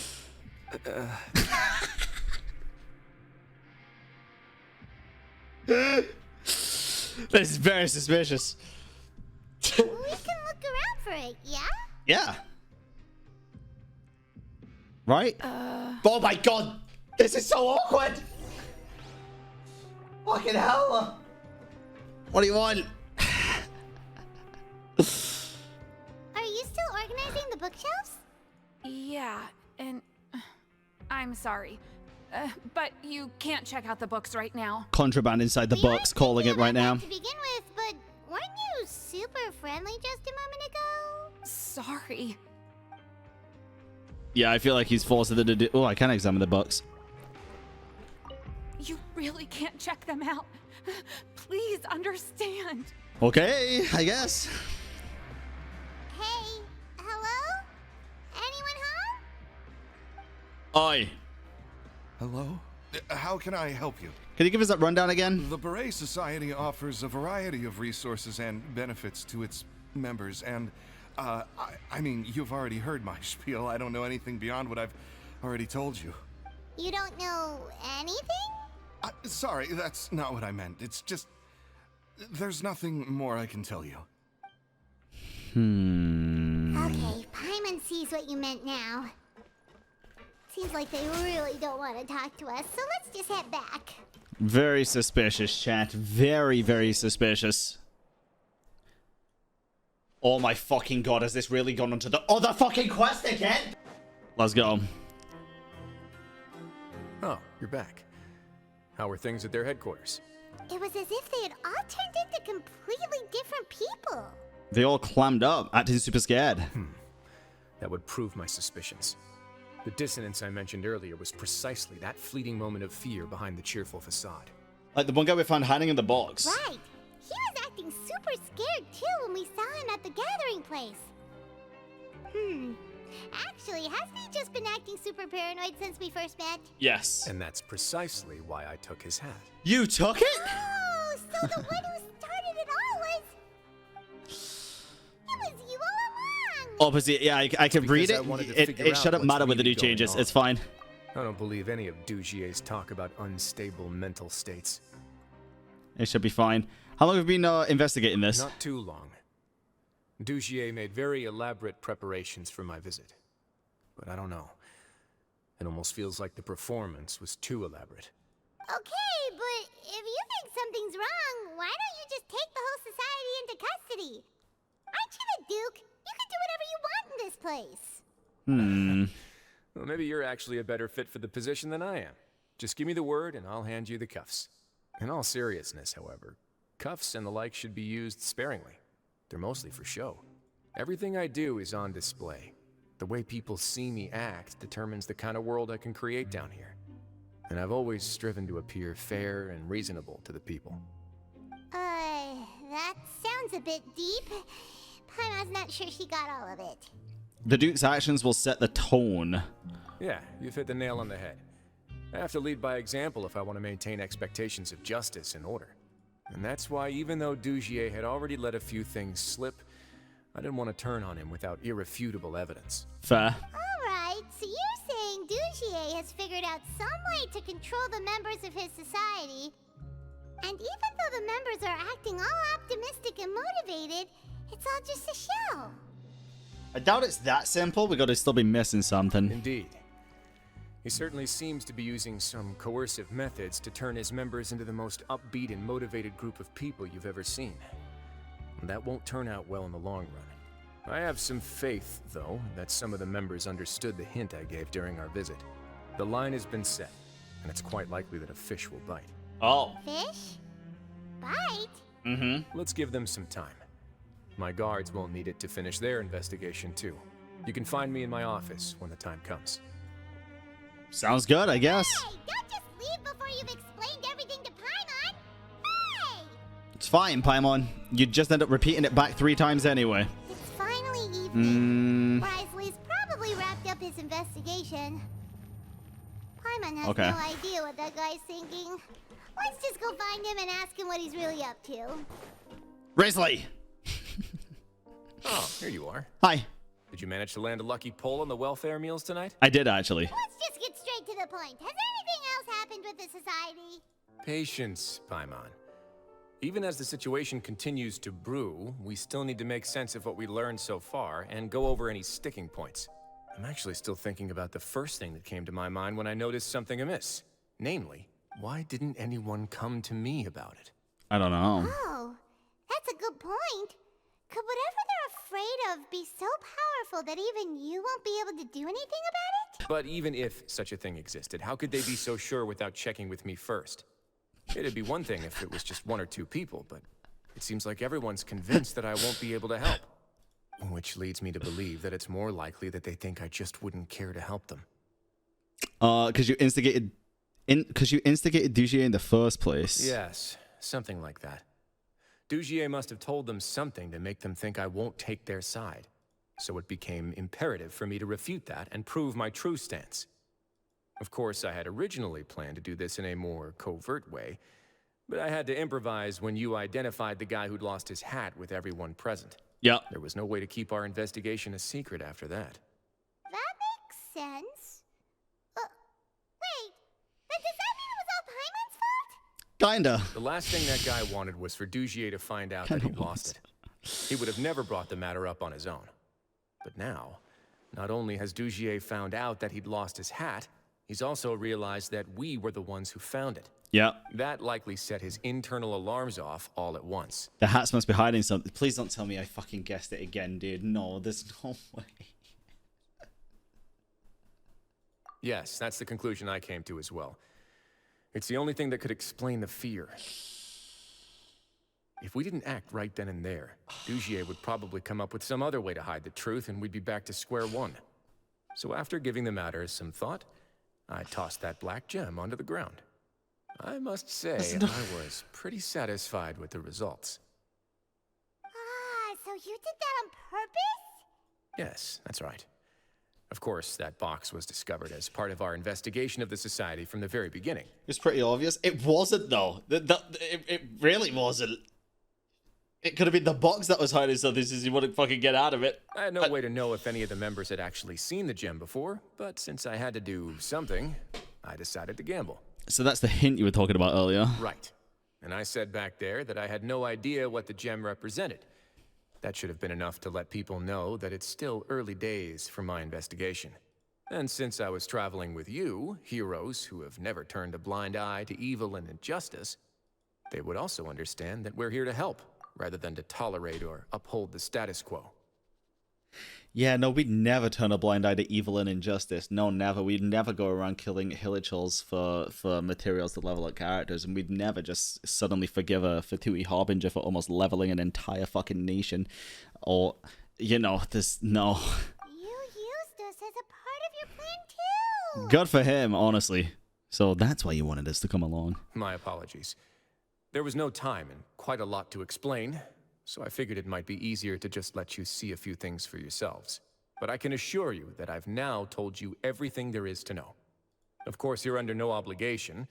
Speaker 1: This is very suspicious.
Speaker 2: We can look around for it, yeah?
Speaker 1: Yeah. Right? Oh my god! This is so awkward! Fucking hell! What do you want?
Speaker 2: Are you still organizing the bookshelves?
Speaker 4: Yeah, and... I'm sorry. But you can't check out the books right now.
Speaker 1: Contraband inside the box, calling it right now.
Speaker 2: To begin with, but weren't you super friendly just a moment ago?
Speaker 4: Sorry.
Speaker 1: Yeah, I feel like he's forcing them to do... Oh, I can examine the books.
Speaker 4: You really can't check them out. Please understand.
Speaker 1: Okay, I guess.
Speaker 2: Hey, hello? Anyone home?
Speaker 1: Oi.
Speaker 11: Hello? How can I help you?
Speaker 1: Can you give us that rundown again?
Speaker 11: The Beret Society offers a variety of resources and benefits to its members, and I mean, you've already heard my spiel. I don't know anything beyond what I've already told you.
Speaker 2: You don't know anything?
Speaker 11: Sorry, that's not what I meant. It's just... there's nothing more I can tell you.
Speaker 2: Okay, Paimon sees what you meant now. Seems like they really don't want to talk to us, so let's just head back.
Speaker 1: Very suspicious, chat. Very, very suspicious. Oh my fucking god, has this really gone onto the other fucking quest again? Let's go.
Speaker 7: Oh, you're back. How are things at their headquarters?
Speaker 2: It was as if they had all turned into completely different people.
Speaker 1: They all clammed up, acting super scared.
Speaker 7: That would prove my suspicions. The dissonance I mentioned earlier was precisely that fleeting moment of fear behind the cheerful facade.
Speaker 1: Like the one guy we found hiding in the box.
Speaker 2: Right. He was acting super scared too when we saw him at the gathering place. Actually, hasn't he just been acting super paranoid since we first met?
Speaker 1: Yes.
Speaker 7: And that's precisely why I took his hat.
Speaker 1: You took it?
Speaker 2: Oh, so the one who started it all was... It was you all along!
Speaker 1: Opposite, yeah, I can read it. It shouldn't matter with the new changes. It's fine.
Speaker 7: I don't believe any of Dougier's talk about unstable mental states.
Speaker 1: It should be fine. How long have we been investigating this?
Speaker 7: Not too long. Dougier made very elaborate preparations for my visit. But I don't know. It almost feels like the performance was too elaborate.
Speaker 2: Okay, but if you think something's wrong, why don't you just take the whole society into custody? Aren't you the Duke? You can do whatever you want in this place.
Speaker 7: Well, maybe you're actually a better fit for the position than I am. Just give me the word and I'll hand you the cuffs. In all seriousness, however, cuffs and the like should be used sparingly. They're mostly for show. Everything I do is on display. The way people see me act determines the kind of world I can create down here. And I've always striven to appear fair and reasonable to the people.
Speaker 2: That sounds a bit deep. Paimon's not sure she got all of it.
Speaker 1: The Duke's actions will set the tone.
Speaker 7: Yeah, you've hit the nail on the head. I have to lead by example if I want to maintain expectations of justice and order. And that's why even though Dougier had already let a few things slip, I didn't want to turn on him without irrefutable evidence.
Speaker 1: Fair.
Speaker 2: Alright, so you're saying Dougier has figured out some way to control the members of his society. And even though the members are acting all optimistic and motivated, it's all just a show.
Speaker 1: I doubt it's that simple. We gotta still be missing something.
Speaker 7: Indeed. He certainly seems to be using some coercive methods to turn his members into the most upbeat and motivated group of people you've ever seen. And that won't turn out well in the long run. I have some faith, though, that some of the members understood the hint I gave during our visit. The line has been set, and it's quite likely that a fish will bite.
Speaker 1: Oh.
Speaker 2: Fish? Bite?
Speaker 1: Mm-hmm.
Speaker 7: Let's give them some time. My guards won't need it to finish their investigation, too. You can find me in my office when the time comes.
Speaker 1: Sounds good, I guess.
Speaker 2: Hey, don't just leave before you've explained everything to Paimon! Hey!
Speaker 1: It's fine, Paimon. You just end up repeating it back 3 times anyway.
Speaker 2: It's finally evening. Wriothesley's probably wrapped up his investigation. Paimon has no idea what that guy's thinking. Let's just go find him and ask him what he's really up to.
Speaker 1: Wriothesley!
Speaker 7: Oh, here you are.
Speaker 1: Hi.
Speaker 7: Did you manage to land a lucky pull on the welfare meals tonight?
Speaker 1: I did, actually.
Speaker 2: Let's just get straight to the point. Has anything else happened with the society?
Speaker 7: Patience, Paimon. Even as the situation continues to brew, we still need to make sense of what we learned so far and go over any sticking points. I'm actually still thinking about the first thing that came to my mind when I noticed something amiss. Namely, why didn't anyone come to me about it?
Speaker 1: I don't know.
Speaker 2: Oh, that's a good point. Could whatever they're afraid of be so powerful that even you won't be able to do anything about it?
Speaker 7: But even if such a thing existed, how could they be so sure without checking with me first? It'd be one thing if it was just 1 or 2 people, but it seems like everyone's convinced that I won't be able to help. Which leads me to believe that it's more likely that they think I just wouldn't care to help them.
Speaker 1: Because you instigated Dougier in the first place.
Speaker 7: Yes, something like that. Dougier must have told them something to make them think I won't take their side. So it became imperative for me to refute that and prove my true stance. Of course, I had originally planned to do this in a more covert way, but I had to improvise when you identified the guy who'd lost his hat with everyone present.
Speaker 1: Yeah.
Speaker 7: There was no way to keep our investigation a secret after that.
Speaker 2: That makes sense. Wait, but does that mean it was all Paimon's fault?
Speaker 1: Kinda.
Speaker 7: The last thing that guy wanted was for Dougier to find out that he'd lost it. He would have never brought the matter up on his own. But now, not only has Dougier found out that he'd lost his hat, he's also realized that we were the ones who found it.
Speaker 1: Yeah.
Speaker 7: That likely set his internal alarms off all at once.
Speaker 1: The hats must be hiding something. Please don't tell me I fucking guessed it again, dude. No, there's no way.
Speaker 7: Yes, that's the conclusion I came to as well. It's the only thing that could explain the fear. If we didn't act right then and there, Dougier would probably come up with some other way to hide the truth and we'd be back to square one. So after giving the matter some thought, I tossed that black gem onto the ground. I must say, I was pretty satisfied with the results.
Speaker 2: Ah, so you did that on purpose?
Speaker 7: Yes, that's right. Of course, that box was discovered as part of our investigation of the society from the very beginning.
Speaker 1: It's pretty obvious. It wasn't, though. It really wasn't. It could have been the box that was hiding something since you wouldn't fucking get out of it.
Speaker 7: I had no way to know if any of the members had actually seen the gem before, but since I had to do something, I decided to gamble.
Speaker 1: So that's the hint you were talking about earlier.
Speaker 7: Right. And I said back there that I had no idea what the gem represented. That should have been enough to let people know that it's still early days for my investigation. And since I was traveling with you, heroes who have never turned a blind eye to evil and injustice, they would also understand that we're here to help, rather than to tolerate or uphold the status quo.
Speaker 1: Yeah, no, we'd never turn a blind eye to evil and injustice. No, never. We'd never go around killing Hilichurls for materials to level up characters, and we'd never just suddenly forgive a Fatui Harbinger for almost leveling an entire fucking nation. Or, you know, there's no...
Speaker 2: You used us as a part of your plan, too!
Speaker 1: Good for him, honestly. So that's why you wanted us to come along.
Speaker 7: My apologies. There was no time and quite a lot to explain, so I figured it might be easier to just let you see a few things for yourselves. But I can assure you that I've now told you everything there is to know. Of course, you're under no obligation,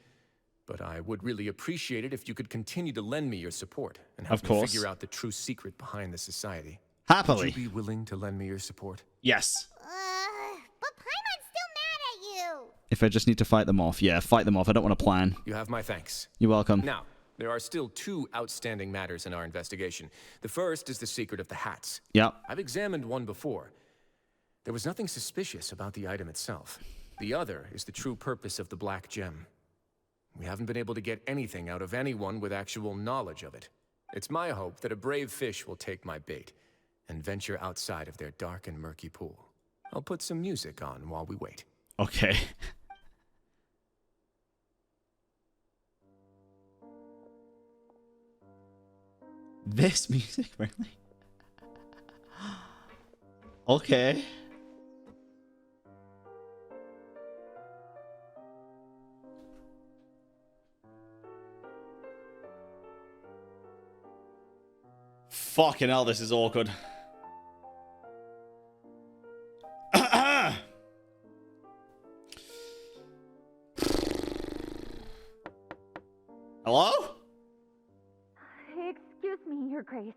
Speaker 7: but I would really appreciate it if you could continue to lend me your support and help me figure out the true secret behind the society.
Speaker 1: Happily.
Speaker 7: Would you be willing to lend me your support?
Speaker 1: Yes.
Speaker 2: But Paimon's still mad at you!
Speaker 1: If I just need to fight them off. Yeah, fight them off. I don't want to plan.
Speaker 7: You have my thanks.
Speaker 1: You're welcome.
Speaker 7: Now, there are still two outstanding matters in our investigation. The first is the secret of the hats.
Speaker 1: Yep.
Speaker 7: I've examined one before. There was nothing suspicious about the item itself. The other is the true purpose of the black gem. We haven't been able to get anything out of anyone with actual knowledge of it. It's my hope that a brave fish will take my bait and venture outside of their dark and murky pool. I'll put some music on while we wait.
Speaker 1: Okay. This music, really? Okay. Fucking hell, this is awkward. Hello?
Speaker 13: Excuse me, Your Grace,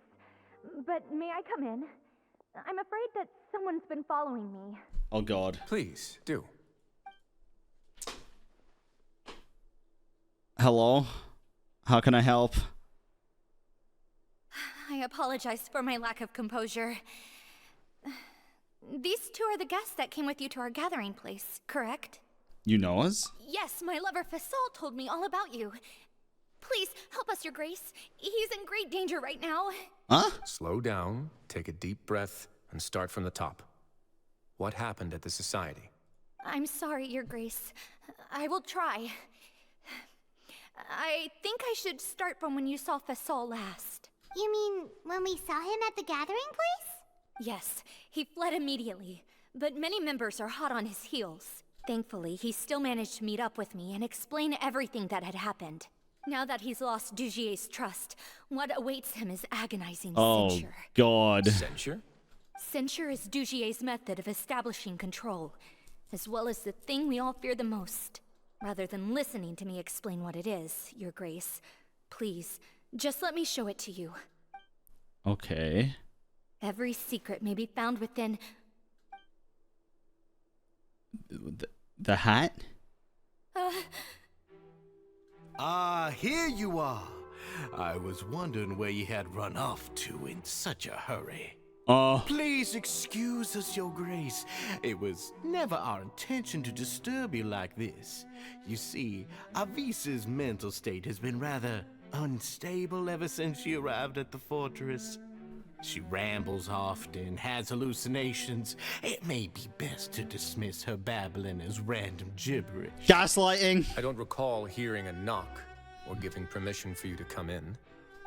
Speaker 13: but may I come in? I'm afraid that someone's been following me.
Speaker 1: Oh, God.
Speaker 7: Please, do.
Speaker 1: Hello? How can I help?
Speaker 13: I apologize for my lack of composure. These two are the guests that came with you to our gathering place, correct?
Speaker 1: You know us?
Speaker 13: Yes, my lover Fasol told me all about you. Please, help us, Your Grace. He's in great danger right now.
Speaker 1: Huh?
Speaker 7: Slow down, take a deep breath, and start from the top. What happened at the society?
Speaker 13: I'm sorry, Your Grace. I will try. I think I should start from when you saw Fasol last.
Speaker 2: You mean when we saw him at the gathering place?
Speaker 13: Yes, he fled immediately, but many members are hot on his heels. Thankfully, he still managed to meet up with me and explain everything that had happened. Now that he's lost Dougier's trust, what awaits him is agonizing censure.
Speaker 1: Oh, God.
Speaker 7: Censure?
Speaker 13: Censure is Dougier's method of establishing control, as well as the thing we all fear the most. Rather than listening to me explain what it is, Your Grace, please, just let me show it to you.
Speaker 1: Okay.
Speaker 13: Every secret may be found within...
Speaker 1: The hat?
Speaker 10: Here you are. I was wondering where you had run off to in such a hurry. Please excuse us, Your Grace. It was never our intention to disturb you like this. You see, Avisa's mental state has been rather unstable ever since she arrived at the fortress. She rambles often, has hallucinations. It may be best to dismiss her babbling as random gibberish.
Speaker 1: Gaslighting.
Speaker 7: I don't recall hearing a knock or giving permission for you to come in.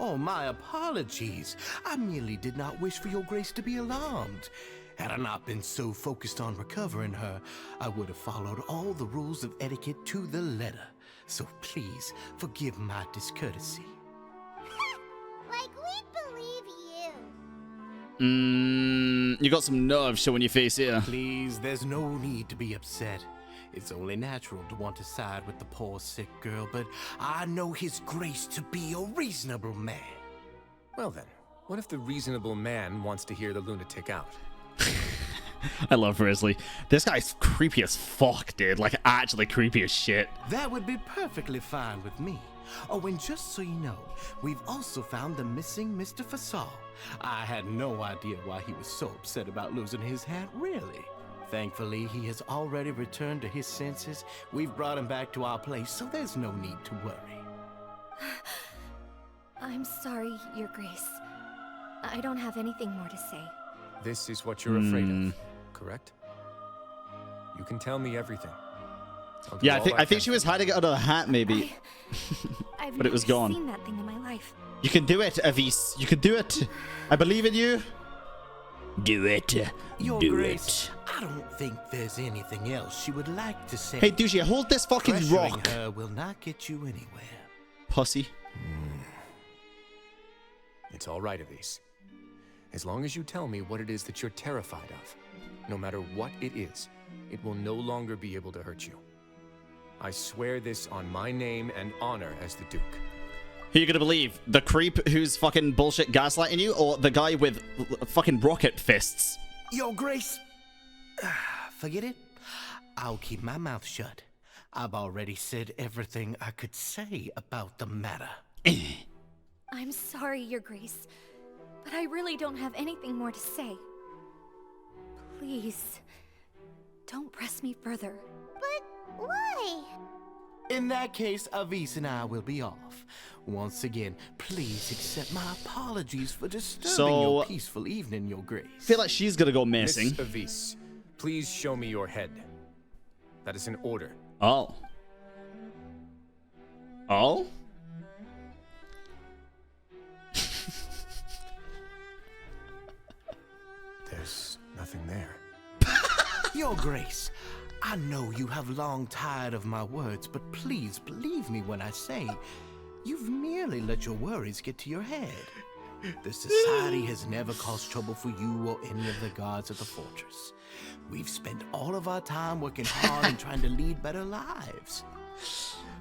Speaker 10: Oh, my apologies. I merely did not wish for Your Grace to be alarmed. Had I not been so focused on recovering her, I would have followed all the rules of etiquette to the letter. So please, forgive my discourtesy.
Speaker 2: Like we believe you.
Speaker 1: You got some nerve showing your face here.
Speaker 10: Please, there's no need to be upset. It's only natural to want to side with the poor sick girl, but I know His Grace to be a reasonable man.
Speaker 7: Well then, what if the reasonable man wants to hear the lunatic out?
Speaker 1: I love Wriothesley. This guy's creepy as fuck, dude. Like, actually creepy as shit.
Speaker 10: That would be perfectly fine with me. Oh, and just so you know, we've also found the missing Mr. Fasal. I had no idea why he was so upset about losing his hat, really. Thankfully, he has already returned to his senses. We've brought him back to our place, so there's no need to worry.
Speaker 13: I'm sorry, Your Grace. I don't have anything more to say.
Speaker 7: This is what you're afraid of, correct? You can tell me everything.
Speaker 1: Yeah, I think she was hiding it under the hat, maybe. But it was gone.
Speaker 13: I've never seen that thing in my life.
Speaker 1: You can do it, Avis. You can do it. I believe in you. Do it.
Speaker 10: Your Grace, I don't think there's anything else she would like to say.
Speaker 1: Hey, Dougier, hold this fucking
Speaker 10: Pressuring
Speaker 1: rock.
Speaker 10: her will not get you anywhere.
Speaker 1: Pussy.
Speaker 7: It's all right, Avis. As long as you tell me what it is that you're terrified of, no matter what it is, it will no longer be able to hurt you. I swear this on my name and honor as the Duke.
Speaker 1: Who you gonna believe? The creep who's fucking bullshit gaslighting you, or the guy with fucking rocket fists?
Speaker 10: Your Grace, forget it. I'll keep my mouth shut. I've already said everything I could say about the matter.
Speaker 13: I'm sorry, Your Grace, but I really don't have anything more to say. Please, don't press me further.
Speaker 2: But why?
Speaker 10: In that case, Avis and I will be off. Once again, please accept my apologies for disturbing your peaceful evening, Your Grace.
Speaker 1: I feel like she's gonna go missing.
Speaker 7: Miss Avis, please show me your head. That is an order.
Speaker 1: Oh. Oh?
Speaker 7: There's nothing there.
Speaker 10: Your Grace, I know you have long tired of my words, but please believe me when I say you've merely let your worries get to your head. The Society has never caused trouble for you or any of the guards at the fortress. We've spent all of our time working hard and trying to lead better lives.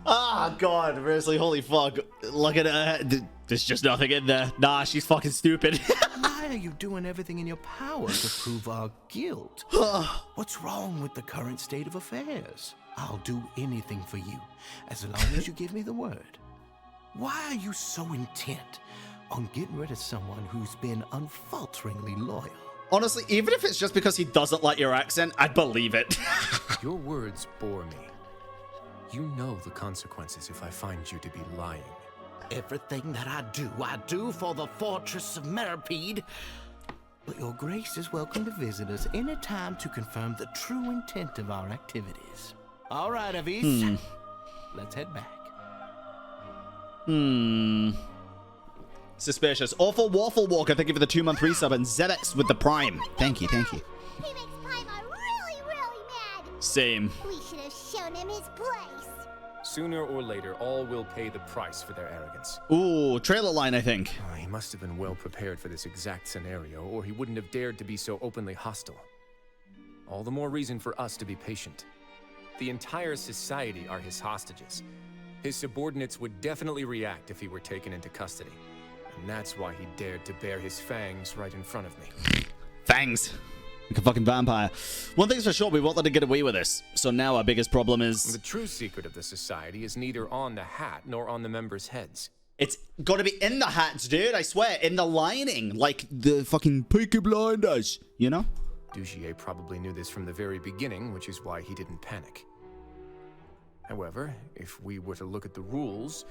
Speaker 1: Ah, God, Wriothesley, holy fuck. Look at her. There's just nothing in there. Nah, she's fucking stupid.
Speaker 10: Why are you doing everything in your power to prove our guilt? What's wrong with the current state of affairs? I'll do anything for you, as long as you give me the word. Why are you so intent on getting rid of someone who's been unfalteringly loyal?
Speaker 1: Honestly, even if it's just because he doesn't like your accent, I'd believe it.
Speaker 7: Your words bore me. You know the consequences if I find you to be lying.
Speaker 10: Everything that I do for the fortress of Meripede. But Your Grace is welcome to visit us any time to confirm the true intent of our activities. All right, Avis. Let's head back.
Speaker 1: Suspicious. Awful Waffle Walker, thank you for the 2-month resub, and Zebex with the Prime. Thank you, thank you.
Speaker 2: He makes Paimon really, really mad.
Speaker 1: Same.
Speaker 2: We should have shown him his place.
Speaker 7: Sooner or later, all will pay the price for their arrogance.
Speaker 1: Ooh, trailer line, I think.
Speaker 7: He must have been well prepared for this exact scenario, or he wouldn't have dared to be so openly hostile. All the more reason for us to be patient. The entire society are his hostages. His subordinates would definitely react if he were taken into custody. And that's why he dared to bare his fangs right in front of me.
Speaker 1: Fangs. Like a fucking vampire. One thing's for sure, we won't let him get away with this. So now our biggest problem is...
Speaker 7: The true secret of the society is neither on the hat nor on the members' heads.
Speaker 1: It's got to be in the hats, dude. I swear. In the lining. Like the fucking Peaky Blinders. You know?
Speaker 7: Dougier probably knew this from the very beginning, which is why he didn't panic. However, if we were to look at the rules,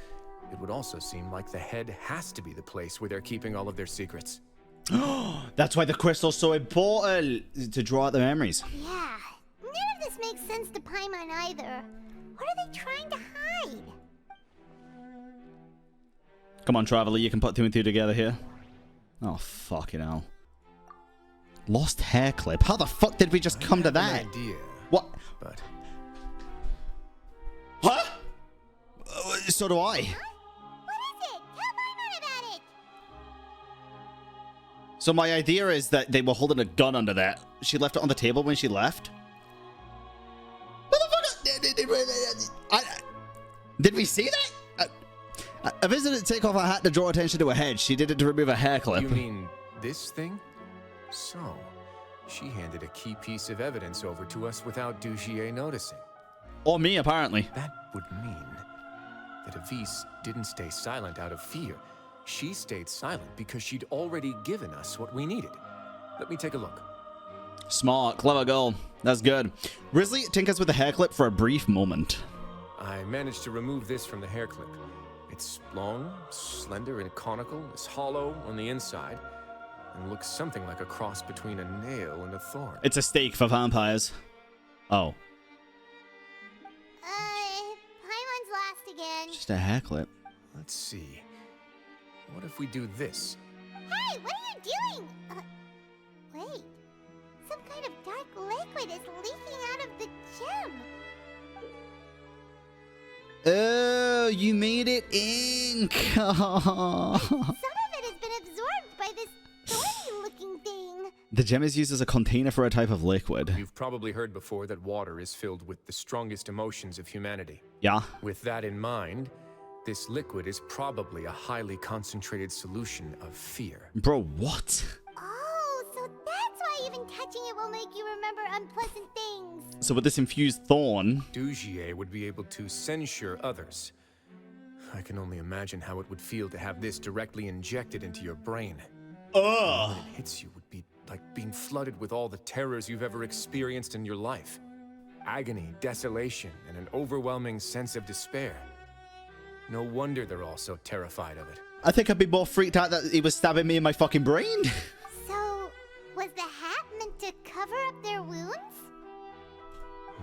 Speaker 7: it would also seem like the head has to be the place where they're keeping all of their secrets.
Speaker 1: That's why the crystal's so important, to draw out the memories.
Speaker 2: Yeah, none of this makes sense to Paimon either. What are they trying to hide?
Speaker 1: Come on, Traveler, you can put 2 and 2 together here. Oh, fucking hell. Lost hair clip. How the fuck did we just come to that?
Speaker 7: Idea,
Speaker 1: what?
Speaker 7: But...
Speaker 1: Huh? So do I.
Speaker 2: What is it? Tell Paimon about it.
Speaker 1: So my idea is that they were holding a gun under that. She left it on the table when she left. Motherfucker! Did we see that? A visitor to take off her hat to draw attention to her head. She did it to remove a hair clip.
Speaker 7: You mean this thing? So, she handed a key piece of evidence over to us without Dougier noticing.
Speaker 1: Or me, apparently.
Speaker 7: That would mean that Avise didn't stay silent out of fear. She stayed silent because she'd already given us what we needed. Let me take a look.
Speaker 1: Smart, clever girl. That's good. Wriothesley tinkers with the hair clip for a brief moment.
Speaker 7: I managed to remove this from the hair clip. It's long, slender, and conical. It's hollow on the inside, and looks something like a cross between a nail and a thorn.
Speaker 1: It's a stake for vampires. Oh.
Speaker 2: Paimon's lost again.
Speaker 1: Just a hair clip.
Speaker 7: Let's see. What if we do this?
Speaker 2: Hey, what are you doing? Wait. Some kind of dark liquid is leaking out of the gem.
Speaker 1: Oh, you made it ink.
Speaker 2: Some of it has been absorbed by this thorny-looking thing.
Speaker 1: The gem is used as a container for a type of liquid.
Speaker 7: You've probably heard before that water is filled with the strongest emotions of humanity.
Speaker 1: Yeah.
Speaker 7: With that in mind, this liquid is probably a highly concentrated solution of fear.
Speaker 1: Bro, what?
Speaker 2: Oh, so that's why even touching it will make you remember unpleasant things.
Speaker 1: So with this infused thorn...
Speaker 7: Dougier would be able to censure others. I can only imagine how it would feel to have this directly injected into your brain.
Speaker 1: Ugh.
Speaker 7: When it hits you would be like being flooded with all the terrors you've ever experienced in your life. Agony, desolation, and an overwhelming sense of despair. No wonder they're all so terrified of it.
Speaker 1: I think I'd be more freaked out that he was stabbing me in my fucking brain.
Speaker 2: So, was the hat meant to cover up their wounds?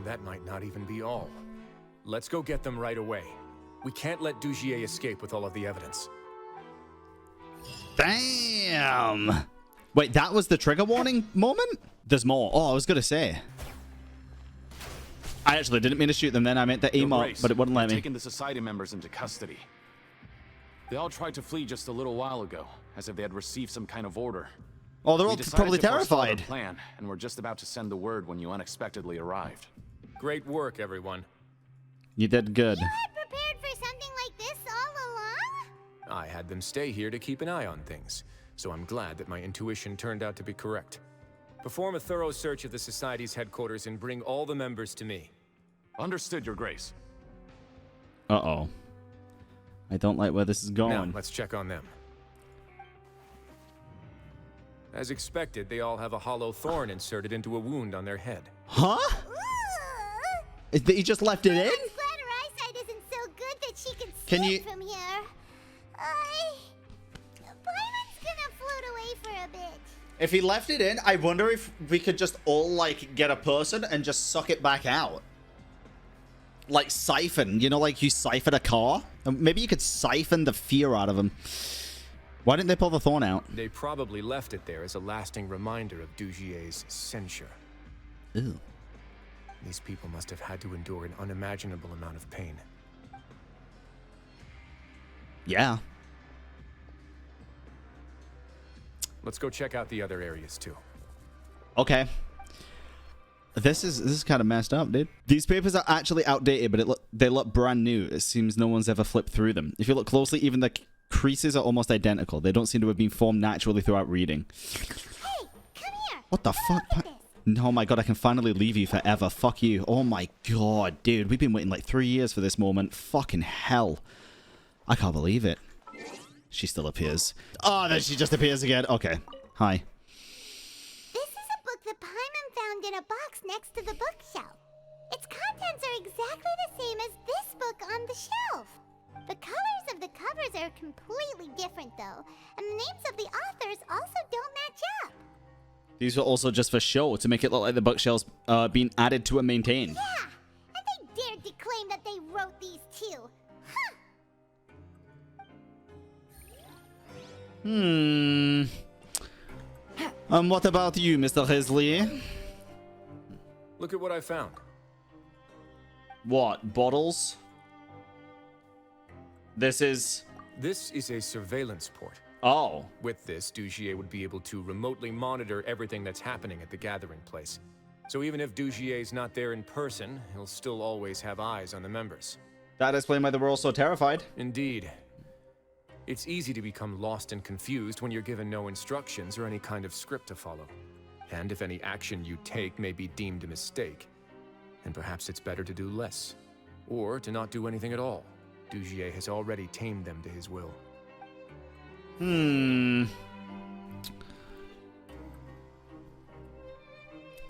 Speaker 7: That might not even be all. Let's go get them right away. We can't let Dougier escape with all of the evidence.
Speaker 1: Damn. Wait, that was the trigger warning moment? There's more. Oh, I was going to say. I actually didn't mean to shoot them then. I meant the emote, but it wouldn't let me.
Speaker 12: Taking the society members into custody. They all tried to flee just a little while ago, as if they had received some kind of order.
Speaker 1: Oh, they're all probably terrified.
Speaker 12: Plan, and we're just about to send the word when you unexpectedly arrived.
Speaker 7: Great work, everyone.
Speaker 1: You did good.
Speaker 2: You had prepared for something like this all along?
Speaker 7: I had them stay here to keep an eye on things, so I'm glad that my intuition turned out to be correct. Perform a thorough search of the Society's headquarters and bring all the members to me.
Speaker 12: Understood, Your Grace.
Speaker 1: Uh-oh. I don't like where this is going.
Speaker 7: Now, let's check on them. As expected, they all have a hollow thorn inserted into a wound on their head.
Speaker 1: Huh? He just left it in?
Speaker 2: I'm glad her eyesight isn't so good that she can see it from here. Paimon's gonna float away for a bit.
Speaker 1: If he left it in, I wonder if we could just all, like, get a person and just suck it back out. Like siphon, you know, like you siphon a car? Maybe you could siphon the fear out of him. Why didn't they pull the thorn out?
Speaker 7: They probably left it there as a lasting reminder of Dougier's censure.
Speaker 1: Ew.
Speaker 7: These people must have had to endure an unimaginable amount of pain.
Speaker 1: Yeah.
Speaker 7: Let's go check out the other areas too.
Speaker 1: Okay. This is kind of messed up, dude. These papers are actually outdated, but they look brand new. It seems no one's ever flipped through them. If you look closely, even the creases are almost identical. They don't seem to have been formed naturally throughout reading.
Speaker 2: Hey, come here.
Speaker 1: What the fuck? Oh my god, I can finally leave you forever. Fuck you. Oh my god, dude. We've been waiting like 3 years for this moment. Fucking hell. I can't believe it. She still appears. Oh, then she just appears again. Okay. Hi.
Speaker 2: This is a book that Paimon found in a box next to the bookshelf. Its contents are exactly the same as this book on the shelf. The colors of the covers are completely different, though, and the names of the authors also don't match up.
Speaker 1: These were also just for show, to make it look like the bookshelves being added to and maintained.
Speaker 2: Yeah, and they dared to claim that they wrote these too. Huh.
Speaker 1: What about you, Mr. Wriothesley?
Speaker 7: Look at what I found.
Speaker 1: What, bottles? This is
Speaker 7: a surveillance port.
Speaker 1: Oh.
Speaker 7: With this, Dougier would be able to remotely monitor everything that's happening at the gathering place. So even if Dougier's not there in person, he'll still always have eyes on the members.
Speaker 1: That explains why they were all so terrified.
Speaker 7: Indeed. It's easy to become lost and confused when you're given no instructions or any kind of script to follow. And if any action you take may be deemed a mistake, then perhaps it's better to do less. Or to not do anything at all. Dougier has already tamed them to his will.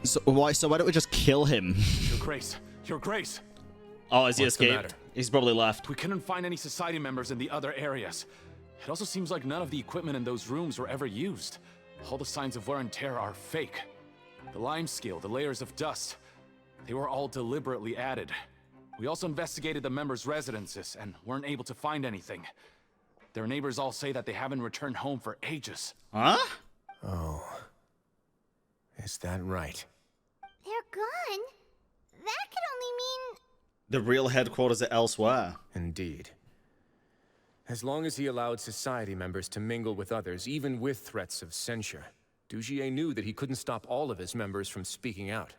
Speaker 1: So why don't we just kill him?
Speaker 12: Your Grace.
Speaker 1: Oh, has he
Speaker 7: What's the
Speaker 1: escaped?
Speaker 7: matter?
Speaker 1: He's probably left.
Speaker 12: We couldn't find any society members in the other areas. It also seems like none of the equipment in those rooms were ever used. All the signs of wear and tear are fake. The lime scale, the layers of dust, they were all deliberately added. We also investigated the members' residences and weren't able to find anything. Their neighbors all say that they haven't returned home for ages.
Speaker 1: Huh?
Speaker 7: Oh. Is that right?
Speaker 2: They're gone? That could only mean...
Speaker 1: The real headquarters are elsewhere.
Speaker 7: Indeed. As long as he allowed society members to mingle with others, even with threats of censure, Dougier knew that he couldn't stop all of his members from speaking out.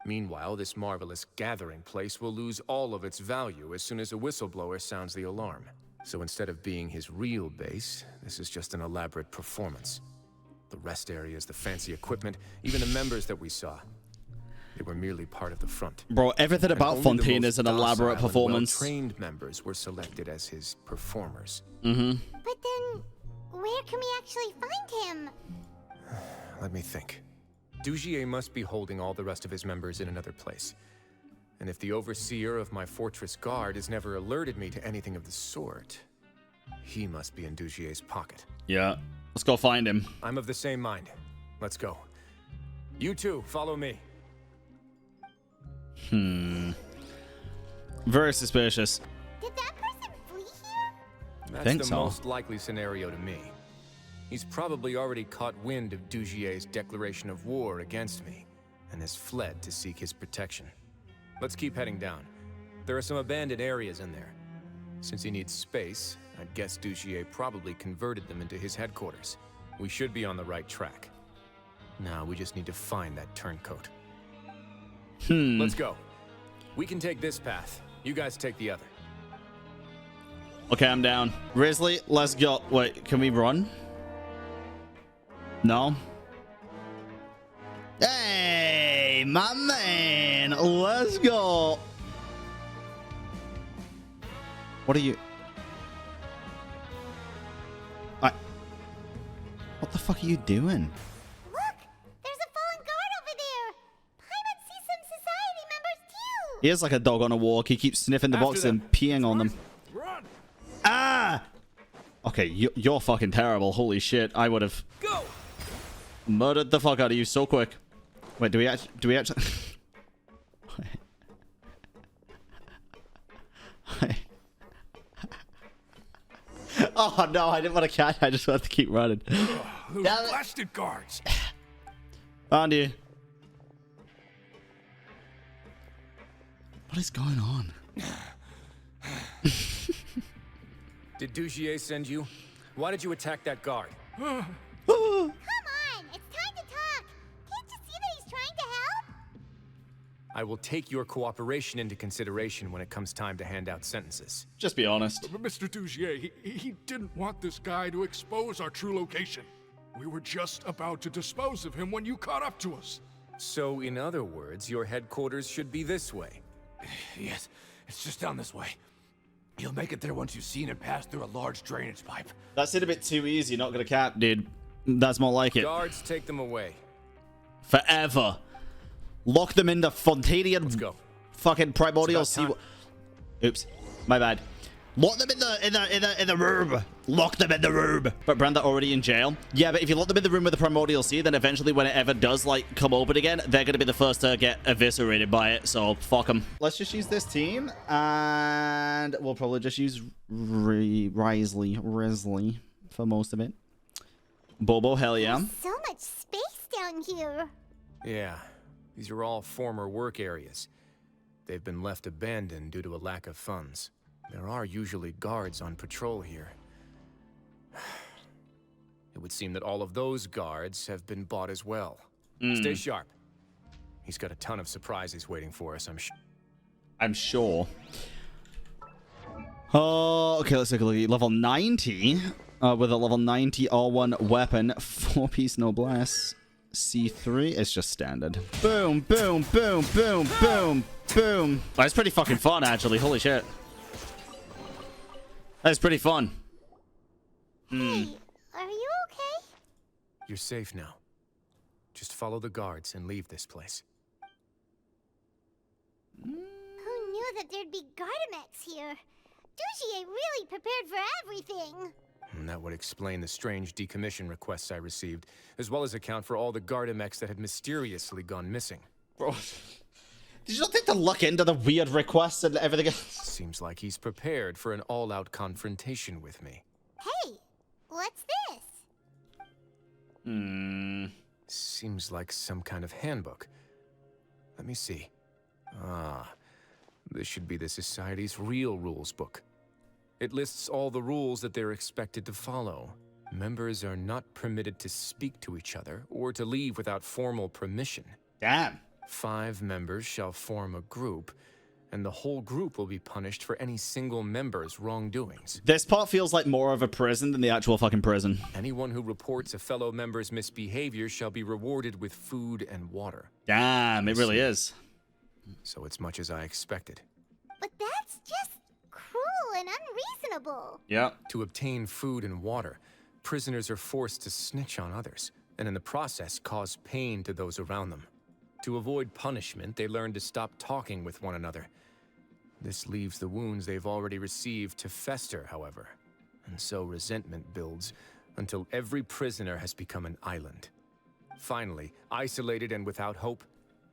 Speaker 7: Meanwhile, this marvelous gathering place will lose all of its value as soon as a whistleblower sounds the alarm. So instead of being his real base, this is just an elaborate performance. The rest areas, the fancy equipment, even the members that we saw, they were merely part of the front.
Speaker 1: Bro, everything about Fontaine is an elaborate performance.
Speaker 7: Trained members were selected as his performers.
Speaker 2: But then, where can we actually find him?
Speaker 7: Let me think. Dougier must be holding all the rest of his members in another place. And if the overseer of my fortress guard has never alerted me to anything of the sort, he must be in Dougier's pocket.
Speaker 1: Yeah, let's go find him.
Speaker 7: I'm of the same mind. Let's go. You two, follow me.
Speaker 1: Very suspicious.
Speaker 2: Did that person flee here?
Speaker 7: That's
Speaker 1: think
Speaker 7: the
Speaker 1: so.
Speaker 7: most likely scenario to me. He's probably already caught wind of Dougier's declaration of war against me, and has fled to seek his protection. Let's keep heading down. There are some abandoned areas in there. Since he needs space, I'd guess Dougier probably converted them into his headquarters. We should be on the right track. Now we just need to find that turncoat. Let's go. We can take this path. You guys take the other.
Speaker 1: Okay, I'm down. Wriothesley, let's go. Wait, can we run? No? Hey, my man. Let's go. What are you? What the fuck are you doing?
Speaker 2: Look! There's a fallen guard over there! Paimon sees some society members too!
Speaker 1: He is like a dog on a walk. He keeps sniffing the box and peeing on them.
Speaker 6: Run!
Speaker 1: Ah! Okay, you're fucking terrible. Holy shit. I would have murdered the fuck out of you so quick. Wait, do we actually... Oh no, I didn't want to catch. I just wanted to keep running.
Speaker 5: Those blasted guards.
Speaker 1: Found you. What is going on?
Speaker 7: Did Dougier send you? Why did you attack that guard?
Speaker 2: Come on, it's time to talk. Can't you see that he's trying to help?
Speaker 7: I will take your cooperation into consideration when it comes time to hand out sentences.
Speaker 1: Just be honest.
Speaker 5: But Mr. Dougier, he didn't want this guy to expose our true location. We were just about to dispose of him when you caught up to us.
Speaker 7: So, in other words, your headquarters should be this way.
Speaker 14: Yes, it's just down this way. You'll make it there once you've seen it pass through a large drainage pipe.
Speaker 1: That's it a bit too easy. Not gonna cap, dude. That's more like it.
Speaker 7: Guards, take them away.
Speaker 1: Forever. Lock them in the Fontanian.
Speaker 7: Let's go.
Speaker 1: Fucking primordial sea. Oops, my bad. Lock them in the room. Lock them in the room. But Bran, they're already in jail. Yeah, but if you lock them in the room with the primordial sea, then eventually when it ever does like come open again, they're gonna be the first to get eviscerated by it. So fuck them. Let's just use this team, and we'll probably just use Wriothesley for most of it. Bobo, hell yeah.
Speaker 2: There's so much space down here.
Speaker 7: Yeah, these are all former work areas. They've been left abandoned due to a lack of funds. There are usually guards on patrol here. It would seem that all of those guards have been bought as well. Stay sharp. He's got a ton of surprises waiting for us,
Speaker 1: I'm sure. Oh, okay, let's take a look at level 90. With a level 90 R1 weapon, 4-piece noblesse. C3 is just standard. Boom, boom, boom, boom, boom, boom. That's pretty fucking fun, actually. Holy shit. That's pretty fun.
Speaker 2: Hey, are you okay?
Speaker 7: You're safe now. Just follow the guards and leave this place.
Speaker 2: Who knew that there'd be Gardamex here? Dougier really prepared for everything.
Speaker 7: And that would explain the strange decommission requests I received, as well as account for all the Gardamex that had mysteriously gone missing.
Speaker 1: Bro, did you not think to look into the weird requests and everything else?
Speaker 7: Seems like he's prepared for an all-out confrontation with me.
Speaker 2: Hey, what's this?
Speaker 7: Seems like some kind of handbook. Let me see. Ah, this should be the Society's real rules book. It lists all the rules that they're expected to follow. Members are not permitted to speak to each other or to leave without formal permission.
Speaker 1: Damn.
Speaker 7: 5 members shall form a group, and the whole group will be punished for any single member's wrongdoings.
Speaker 1: This part feels like more of a prison than the actual fucking prison.
Speaker 7: Anyone who reports a fellow member's misbehavior shall be rewarded with food and water.
Speaker 1: Damn, it really is.
Speaker 7: So it's much as I expected.
Speaker 2: But that's just cruel and unreasonable.
Speaker 1: Yeah.
Speaker 7: To obtain food and water, prisoners are forced to snitch on others, and in the process cause pain to those around them. To avoid punishment, they learn to stop talking with one another. This leaves the wounds they've already received to fester, however. And so resentment builds until every prisoner has become an island. Finally, isolated and without hope,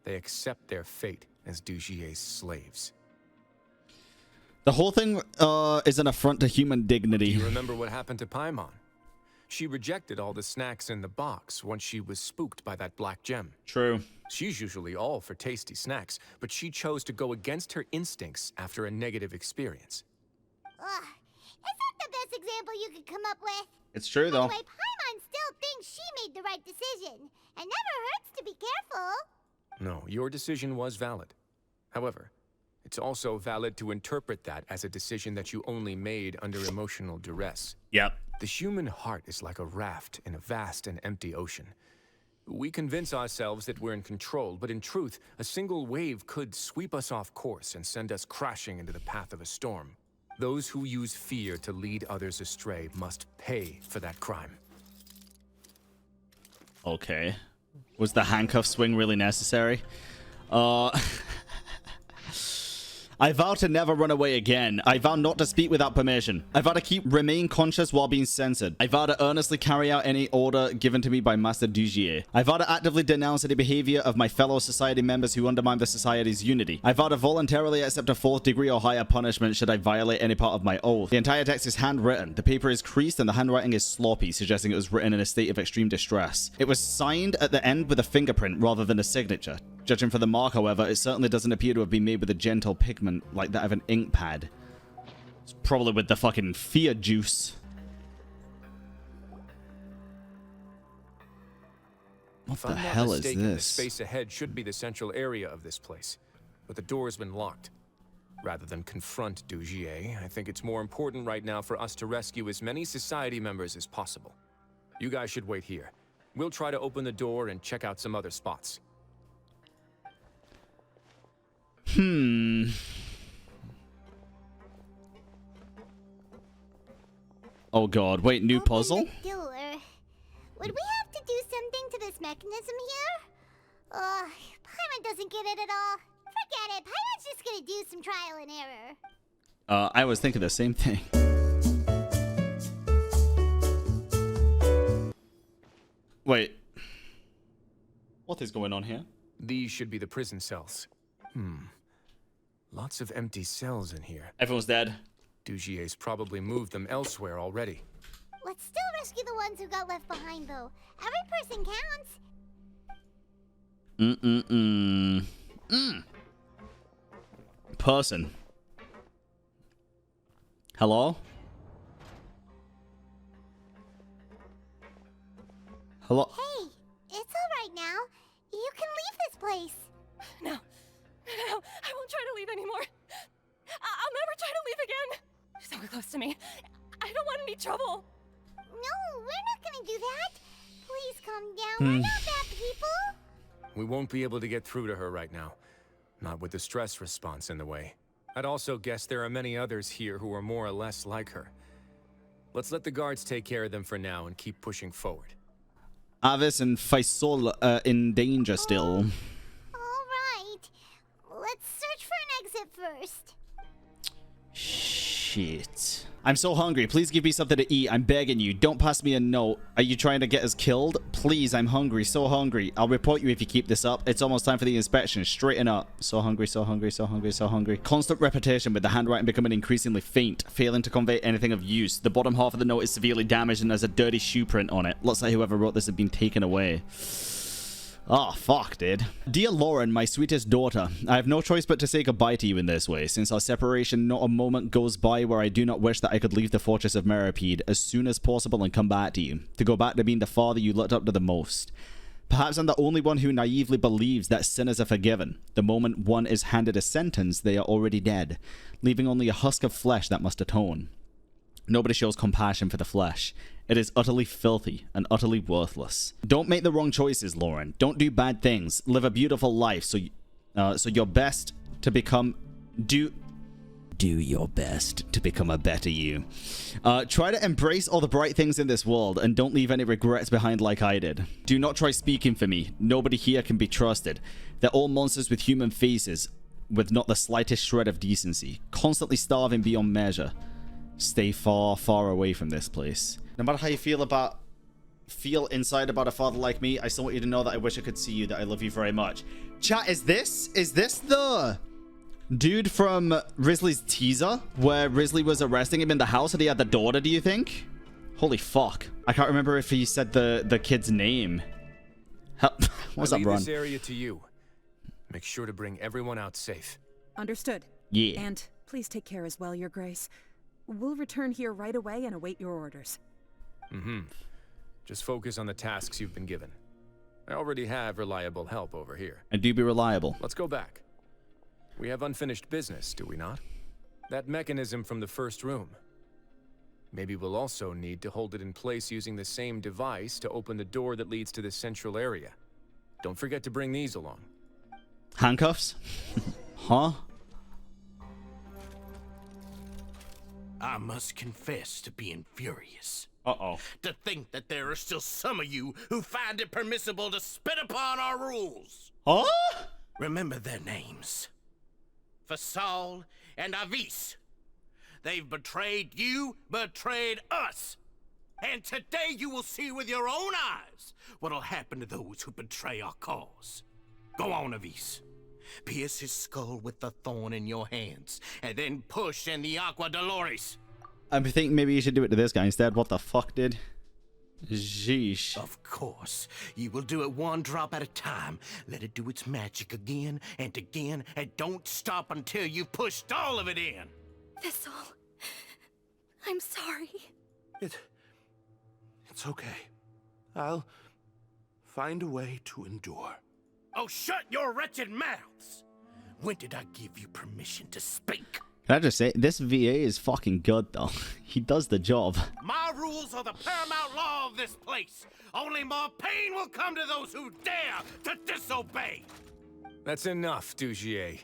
Speaker 7: they accept their fate as Dougier's slaves.
Speaker 1: The whole thing is an affront to human dignity.
Speaker 7: Do you remember what happened to Paimon? She rejected all the snacks in the box once she was spooked by that black gem.
Speaker 1: True.
Speaker 7: She's usually all for tasty snacks, but she chose to go against her instincts after a negative experience.
Speaker 2: Ugh, is that the best example you could come up with?
Speaker 1: It's true, though.
Speaker 2: Anyway, Paimon still thinks she made the right decision. It never hurts to be careful.
Speaker 7: No, your decision was valid. However, it's also valid to interpret that as a decision that you only made under emotional duress.
Speaker 1: Yep.
Speaker 7: The human heart is like a raft in a vast and empty ocean. We convince ourselves that we're in control, but in truth, a single wave could sweep us off course and send us crashing into the path of a storm. Those who use fear to lead others astray must pay for that crime.
Speaker 1: Okay. Was the handcuff swing really necessary? I vow to never run away again. I vow not to speak without permission. I vow to remain conscious while being censored. I vow to earnestly carry out any order given to me by Master Dougier. I vow to actively denounce any behavior of my fellow society members who undermine the society's unity. I vow to voluntarily accept a 4th degree or higher punishment should I violate any part of my oath. The entire text is handwritten. The paper is creased and the handwriting is sloppy, suggesting it was written in a state of extreme distress. It was signed at the end with a fingerprint rather than a signature. Judging from the mark, however, it certainly doesn't appear to have been made with a gentle pigment like that of an ink pad. It's probably with the fucking fear juice. What the hell is this?
Speaker 7: The space ahead should be the central area of this place, but the door has been locked. Rather than confront Dougier, I think it's more important right now for us to rescue as many society members as possible. You guys should wait here. We'll try to open the door and check out some other spots.
Speaker 1: Oh god, wait, new puzzle?
Speaker 2: The door. Would we have to do something to this mechanism here? Paimon doesn't get it at all. Forget it, Paimon's just gonna do some trial and error.
Speaker 1: I was thinking the same thing. Wait. What is going on here?
Speaker 7: These should be the prison cells. Lots of empty cells in here.
Speaker 1: Everyone's dead.
Speaker 7: Dougier's probably moved them elsewhere already.
Speaker 2: Let's still rescue the ones who got left behind, though. Every person counts.
Speaker 1: Person. Hello? Hello?
Speaker 2: Hey, it's alright now. You can leave this place.
Speaker 9: No, I won't try to leave anymore. I'll never try to leave again. Don't close to me. I don't want any trouble.
Speaker 2: No, we're not gonna do that. Please calm down. We're not bad people.
Speaker 7: We won't be able to get through to her right now. Not with the stress response in the way. I'd also guess there are many others here who are more or less like her. Let's let the guards take care of them for now and keep pushing forward.
Speaker 1: Avis and Faisal are in danger still.
Speaker 2: Alright. Let's search for an exit first.
Speaker 1: Shit. I'm so hungry. Please give me something to eat. I'm begging you. Don't pass me a note. Are you trying to get us killed? Please, I'm hungry. So hungry. I'll report you if you keep this up. It's almost time for the inspection. Straighten up. So hungry, so hungry, so hungry, so hungry. Constant repetition with the handwriting becoming increasingly faint, failing to convey anything of use. The bottom half of the note is severely damaged and there's a dirty shoe print on it. Looks like whoever wrote this had been taken away. Oh, fuck, dude. Dear Lauren, my sweetest daughter, I have no choice but to say goodbye to you in this way. Since our separation, not a moment goes by where I do not wish that I could leave the fortress of Meripede as soon as possible and come back to you. To go back to being the father you looked up to the most. Perhaps I'm the only one who naively believes that sinners are forgiven. The moment one is handed a sentence, they are already dead, leaving only a husk of flesh that must atone. Nobody shows compassion for the flesh. It is utterly filthy and utterly worthless. Don't make the wrong choices, Lauren. Don't do bad things. Live a beautiful life so your best to become... Do your best to become a better you. Try to embrace all the bright things in this world and don't leave any regrets behind like I did. Do not try speaking for me. Nobody here can be trusted. They're all monsters with human faces, with not the slightest shred of decency. Constantly starving beyond measure. Stay far, far away from this place. No matter how you feel inside about a father like me, I still want you to know that I wish I could see you, that I love you very much. Chat, is this the dude from Wriothesley's teaser where Wriothesley was arresting him in the house and he had the daughter, do you think? Holy fuck. I can't remember if he said the kid's name. What's up, Ron?
Speaker 7: This area to you. Make sure to bring everyone out safe.
Speaker 15: Understood.
Speaker 1: Yeah.
Speaker 15: And please take care as well, Your Grace. We'll return here right away and await your orders.
Speaker 7: Just focus on the tasks you've been given. I already have reliable help over here.
Speaker 1: And do be reliable.
Speaker 7: Let's go back. We have unfinished business, do we not? That mechanism from the first room. Maybe we'll also need to hold it in place using the same device to open the door that leads to the central area. Don't forget to bring these along.
Speaker 1: Handcuffs? Huh?
Speaker 10: I must confess to being furious.
Speaker 1: Uh-oh.
Speaker 10: To think that there are still some of you who find it permissible to spit upon our rules.
Speaker 1: Huh?
Speaker 10: Remember their names. for Saul and Avis. They've betrayed you, betrayed us. And today you will see with your own eyes what'll happen to those who betray our cause. Go on, Avis. Pierce his skull with the thorn in your hands, and then push in the Aqua Dolores.
Speaker 1: I think maybe you should do it to this guy instead. What the fuck, dude? Sheesh.
Speaker 10: Of course. You will do it one drop at a time. Let it do its magic again, and don't stop until you've pushed all of it in.
Speaker 13: Thistle, I'm sorry.
Speaker 6: It's okay. I'll find a way to endure.
Speaker 10: Oh, shut your wretched mouths! When did I give you permission to speak?
Speaker 1: Can I just say, this VA is fucking good, though. He does the job.
Speaker 10: My rules are the paramount law of this place. Only more pain will come to those who dare to disobey.
Speaker 7: That's enough, Dougier.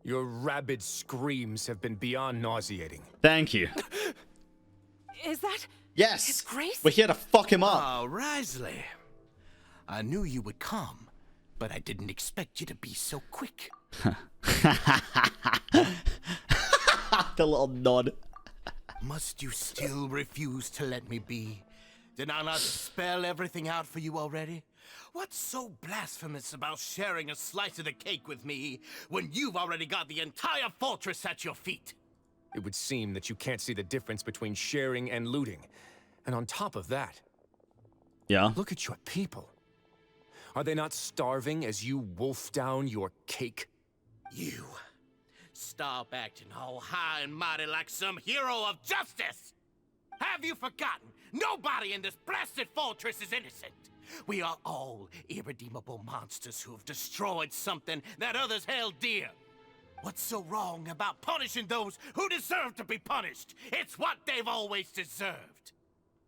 Speaker 7: Your rabid screams have been beyond nauseating.
Speaker 1: Thank you.
Speaker 15: Is that...
Speaker 1: Yes!
Speaker 15: His Grace?
Speaker 1: We're here to fuck him up.
Speaker 10: Oh, Wriothesley. I knew you would come, but I didn't expect you to be so quick.
Speaker 1: The little nod.
Speaker 10: Must you still refuse to let me be? Did I not spell everything out for you already? What's so blasphemous about sharing a slice of the cake with me when you've already got the entire fortress at your feet?
Speaker 7: It would seem that you can't see the difference between sharing and looting. And on top of that,
Speaker 1: yeah,
Speaker 7: look at your people. Are they not starving as you wolf down your cake?
Speaker 10: You stop acting all high and mighty like some hero of justice! Have you forgotten? Nobody in this blasted fortress is innocent. We are all irredeemable monsters who have destroyed something that others held dear. What's so wrong about punishing those who deserve to be punished? It's what they've always deserved.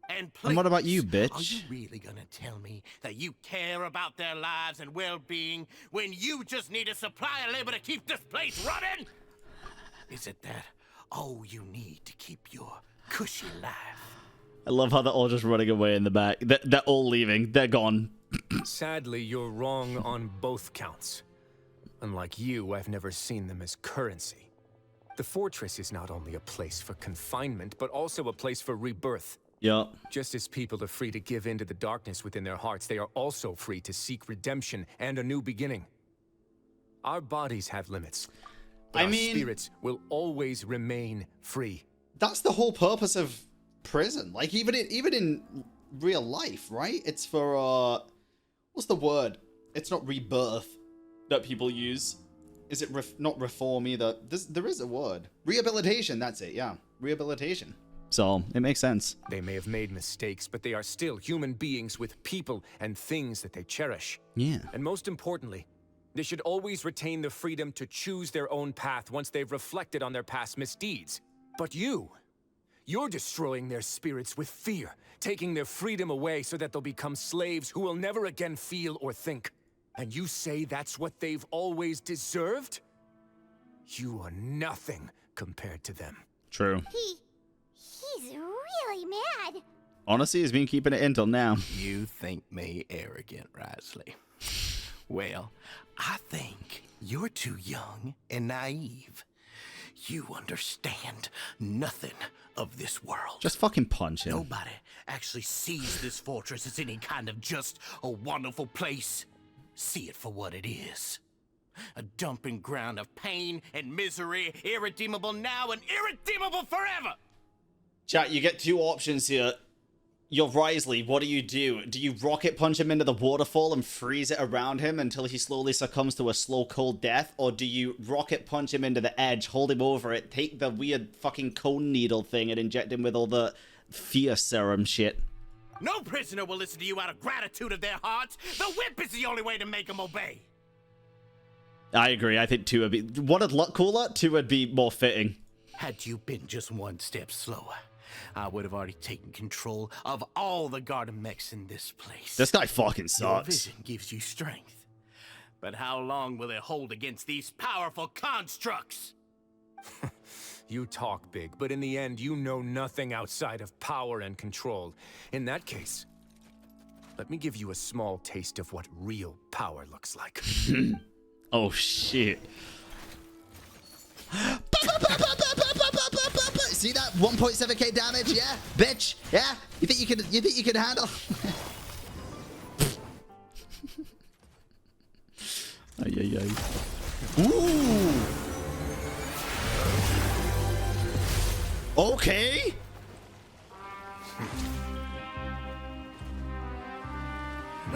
Speaker 10: And please,
Speaker 1: what about you, bitch?
Speaker 10: Are you really gonna tell me that you care about their lives and well-being when you just need a supply of labor to keep this place running? Is it that all you need to keep your cushy life?
Speaker 1: I love how they're all just running away in the back. They're all leaving. They're gone.
Speaker 7: Sadly, you're wrong on both counts. Unlike you, I've never seen them as currency. The fortress is not only a place for confinement, but also a place for rebirth.
Speaker 1: Yeah.
Speaker 7: Just as people are free to give in to the darkness within their hearts, they are also free to seek redemption and a new beginning. Our bodies have limits, but our spirits will always remain free.
Speaker 1: That's the whole purpose of prison. Like, even in real life, right? It's for, what's the word? It's not rebirth that people use. Is it not reform either? There is a word. Rehabilitation, that's it, yeah. Rehabilitation. So, it makes sense.
Speaker 7: They may have made mistakes, but they are still human beings with people and things that they cherish.
Speaker 1: Yeah.
Speaker 7: And most importantly, they should always retain the freedom to choose their own path once they've reflected on their past misdeeds. But you're destroying their spirits with fear, taking their freedom away so that they'll become slaves who will never again feel or think. And you say that's what they've always deserved? You are nothing compared to them.
Speaker 1: True.
Speaker 2: He's really mad.
Speaker 1: Honestly, he's been keeping it in till now.
Speaker 10: You think me arrogant, Wriothesley? Well, I think you're too young and naive. You understand nothing of this world.
Speaker 1: Just fucking punch him.
Speaker 10: Nobody actually sees this fortress as any kind of just a wonderful place. See it for what it is. A dumping ground of pain and misery, irredeemable now and irredeemable forever.
Speaker 1: Chat, you get two options here. You're Wriothesley, what do? Do you rocket punch him into the waterfall and freeze it around him until he slowly succumbs to a slow, cold death? Or do you rocket punch him into the edge, hold him over it, take the weird fucking cone needle thing and inject him with all the fear serum shit?
Speaker 10: No prisoner will listen to you out of gratitude of their hearts. The whip is the only way to make them obey.
Speaker 1: I agree. I think two would be... One would look cooler, two would be more fitting.
Speaker 10: Had you been just one step slower, I would have already taken control of all the garden mechs in this place.
Speaker 1: This guy fucking
Speaker 10: Your
Speaker 1: sucks.
Speaker 10: vision gives you strength. But how long will it hold against these powerful constructs?
Speaker 7: You talk big, but in the end, you know nothing outside of power and control. In that case, let me give you a small taste of what real power looks like.
Speaker 1: Oh, shit. See that 1.7k damage? Yeah, bitch. Yeah, you think you can handle? Ay, ay, ay. Ooh. Okay.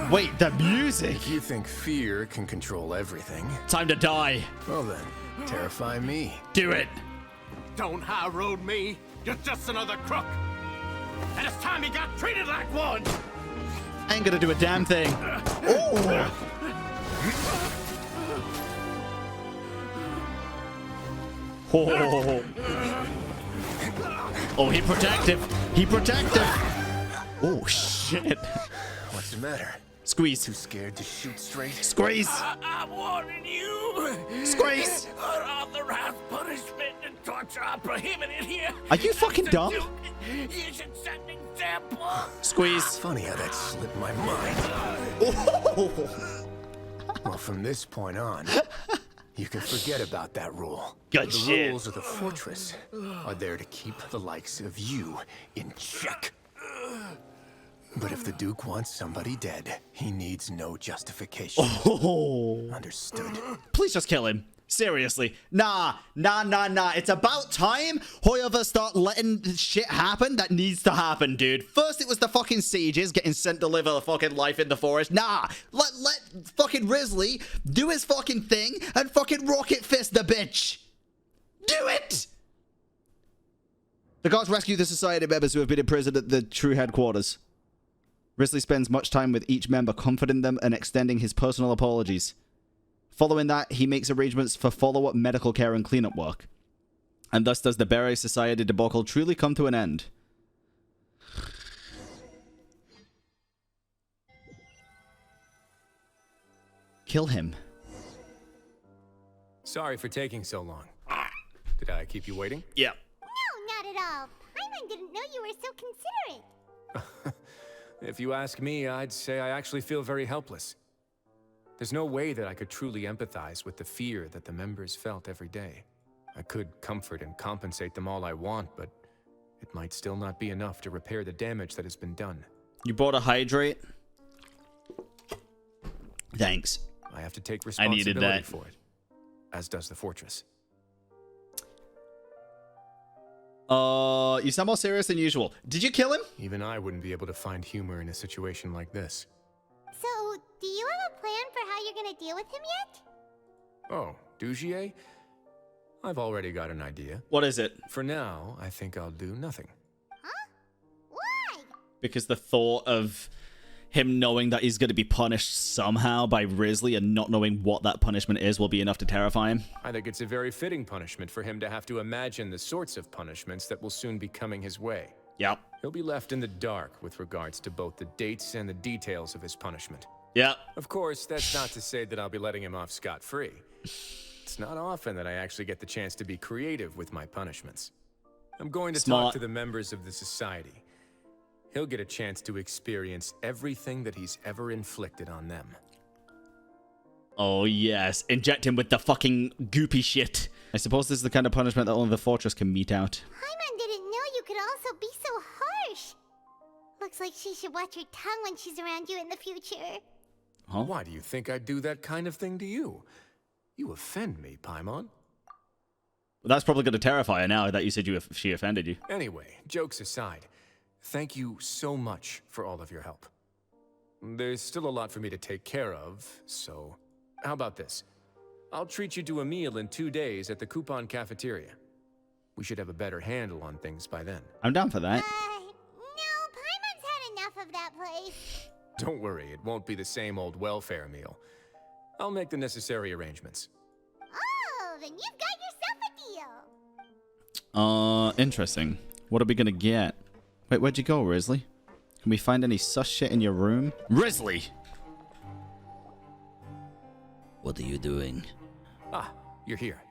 Speaker 1: Wait, the music.
Speaker 7: If you think fear can control everything,
Speaker 1: time to die.
Speaker 7: Well then, terrify me.
Speaker 1: Do it.
Speaker 10: Don't high road me. You're just another crook. And it's time you got treated like one.
Speaker 1: I ain't gonna do a damn thing. Oh. Oh. Oh, he protective. He protective. Oh shit.
Speaker 7: What's the matter?
Speaker 1: Squeeze.
Speaker 7: Too scared to shoot straight?
Speaker 1: Squeeze.
Speaker 10: I warning you.
Speaker 1: Squeeze.
Speaker 10: Unauthorized punishment and torture are prohibited here.
Speaker 1: Are you fucking dumb?
Speaker 10: You should set an example.
Speaker 1: Squeeze.
Speaker 7: Funny how that slipped my mind.
Speaker 1: Oh.
Speaker 7: Well, from this point on, you can forget about that rule.
Speaker 1: Good
Speaker 7: the
Speaker 1: shit.
Speaker 7: rules of the fortress are there to keep the likes of you in check. But if the Duke wants somebody dead, he needs no justification.
Speaker 1: Oh.
Speaker 7: Understood.
Speaker 1: Please just kill him. Seriously. Nah. It's about time Whoever start letting shit happen that needs to happen, dude. First it was the fucking sages getting sent to live a fucking life in the forest. Nah. Let fucking Wriothesley do his fucking thing and fucking rocket fist the bitch. Do it! The guards rescue the society members who have been imprisoned at the true headquarters. Wriothesley spends much time with each member, comforting them and extending his personal apologies. Following that, he makes arrangements for follow-up medical care and cleanup work. And thus does the Beret Society debacle truly come to an end. Kill him.
Speaker 7: Sorry for taking so long. Did I keep you waiting?
Speaker 1: Yeah.
Speaker 2: No, not at all. Paimon didn't know you were so considerate.
Speaker 7: If you ask me, I'd say I actually feel very helpless. There's no way that I could truly empathize with the fear that the members felt every day. I could comfort and compensate them all I want, but it might still not be enough to repair the damage that has been done.
Speaker 1: You bought a hydrate? Thanks.
Speaker 7: I have to take
Speaker 1: I needed
Speaker 7: responsibility
Speaker 1: that.
Speaker 7: for it, as does the fortress.
Speaker 1: You sound more serious than usual. Did you kill him?
Speaker 7: Even I wouldn't be able to find humor in a situation like this.
Speaker 2: So, do you have a plan for how you're gonna deal with him yet?
Speaker 7: Oh, Dougier? I've already got an idea.
Speaker 1: What is it?
Speaker 7: For now, I think I'll do nothing.
Speaker 2: Huh? Why?
Speaker 1: Because the thought of him knowing that he's going to be punished somehow by Wriothesley and not knowing what that punishment is will be enough to terrify him.
Speaker 7: I think it's a very fitting punishment for him to have to imagine the sorts of punishments that will soon be coming his way.
Speaker 1: Yep.
Speaker 7: He'll be left in the dark with regards to both the dates and the details of his punishment.
Speaker 1: Yep.
Speaker 7: Of course, that's not to say that I'll be letting him off scot-free. It's not often that I actually get the chance to be creative with my punishments. I'm going to talk to the members of the society. He'll get a chance to experience everything that he's ever inflicted on them.
Speaker 1: Oh, yes. Inject him with the fucking goopy shit. I suppose this is the kind of punishment that only the fortress can mete out.
Speaker 2: Paimon didn't know you could also be so harsh. Looks like she should watch her tongue when she's around you in the future.
Speaker 1: Huh?
Speaker 7: Why do you think I'd do that kind of thing to you? You offend me, Paimon.
Speaker 1: That's probably going to terrify her now that you said she offended you.
Speaker 7: Anyway, jokes aside, thank you so much for all of your help. There's still a lot for me to take care of, so how about this? I'll treat you to a meal in 2 days at the Coupon Cafeteria. We should have a better handle on things by then.
Speaker 1: I'm down for that.
Speaker 2: No, Paimon's had enough of that place.
Speaker 7: Don't worry, it won't be the same old welfare meal. I'll make the necessary arrangements.
Speaker 2: Oh, then you've got yourself a deal.
Speaker 1: Interesting. What are we gonna get? Wait, where'd you go, Wriothesley? Can we find any sus shit in your room? Wriothesley! What are you doing?
Speaker 7: Ah, you're here.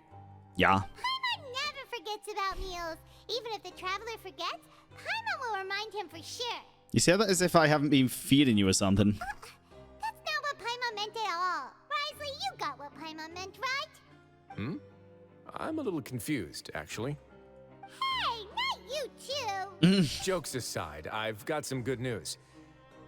Speaker 1: Yeah.
Speaker 2: Paimon never forgets about meals. Even if the traveler forgets, Paimon will remind him for sure.
Speaker 1: You say that as if I haven't been feeding you or something.
Speaker 2: That's not what Paimon meant at all. Wriothesley, you got what Paimon meant, right?
Speaker 7: I'm a little confused, actually.
Speaker 2: Hey, not you too!
Speaker 7: Jokes aside, I've got some good news.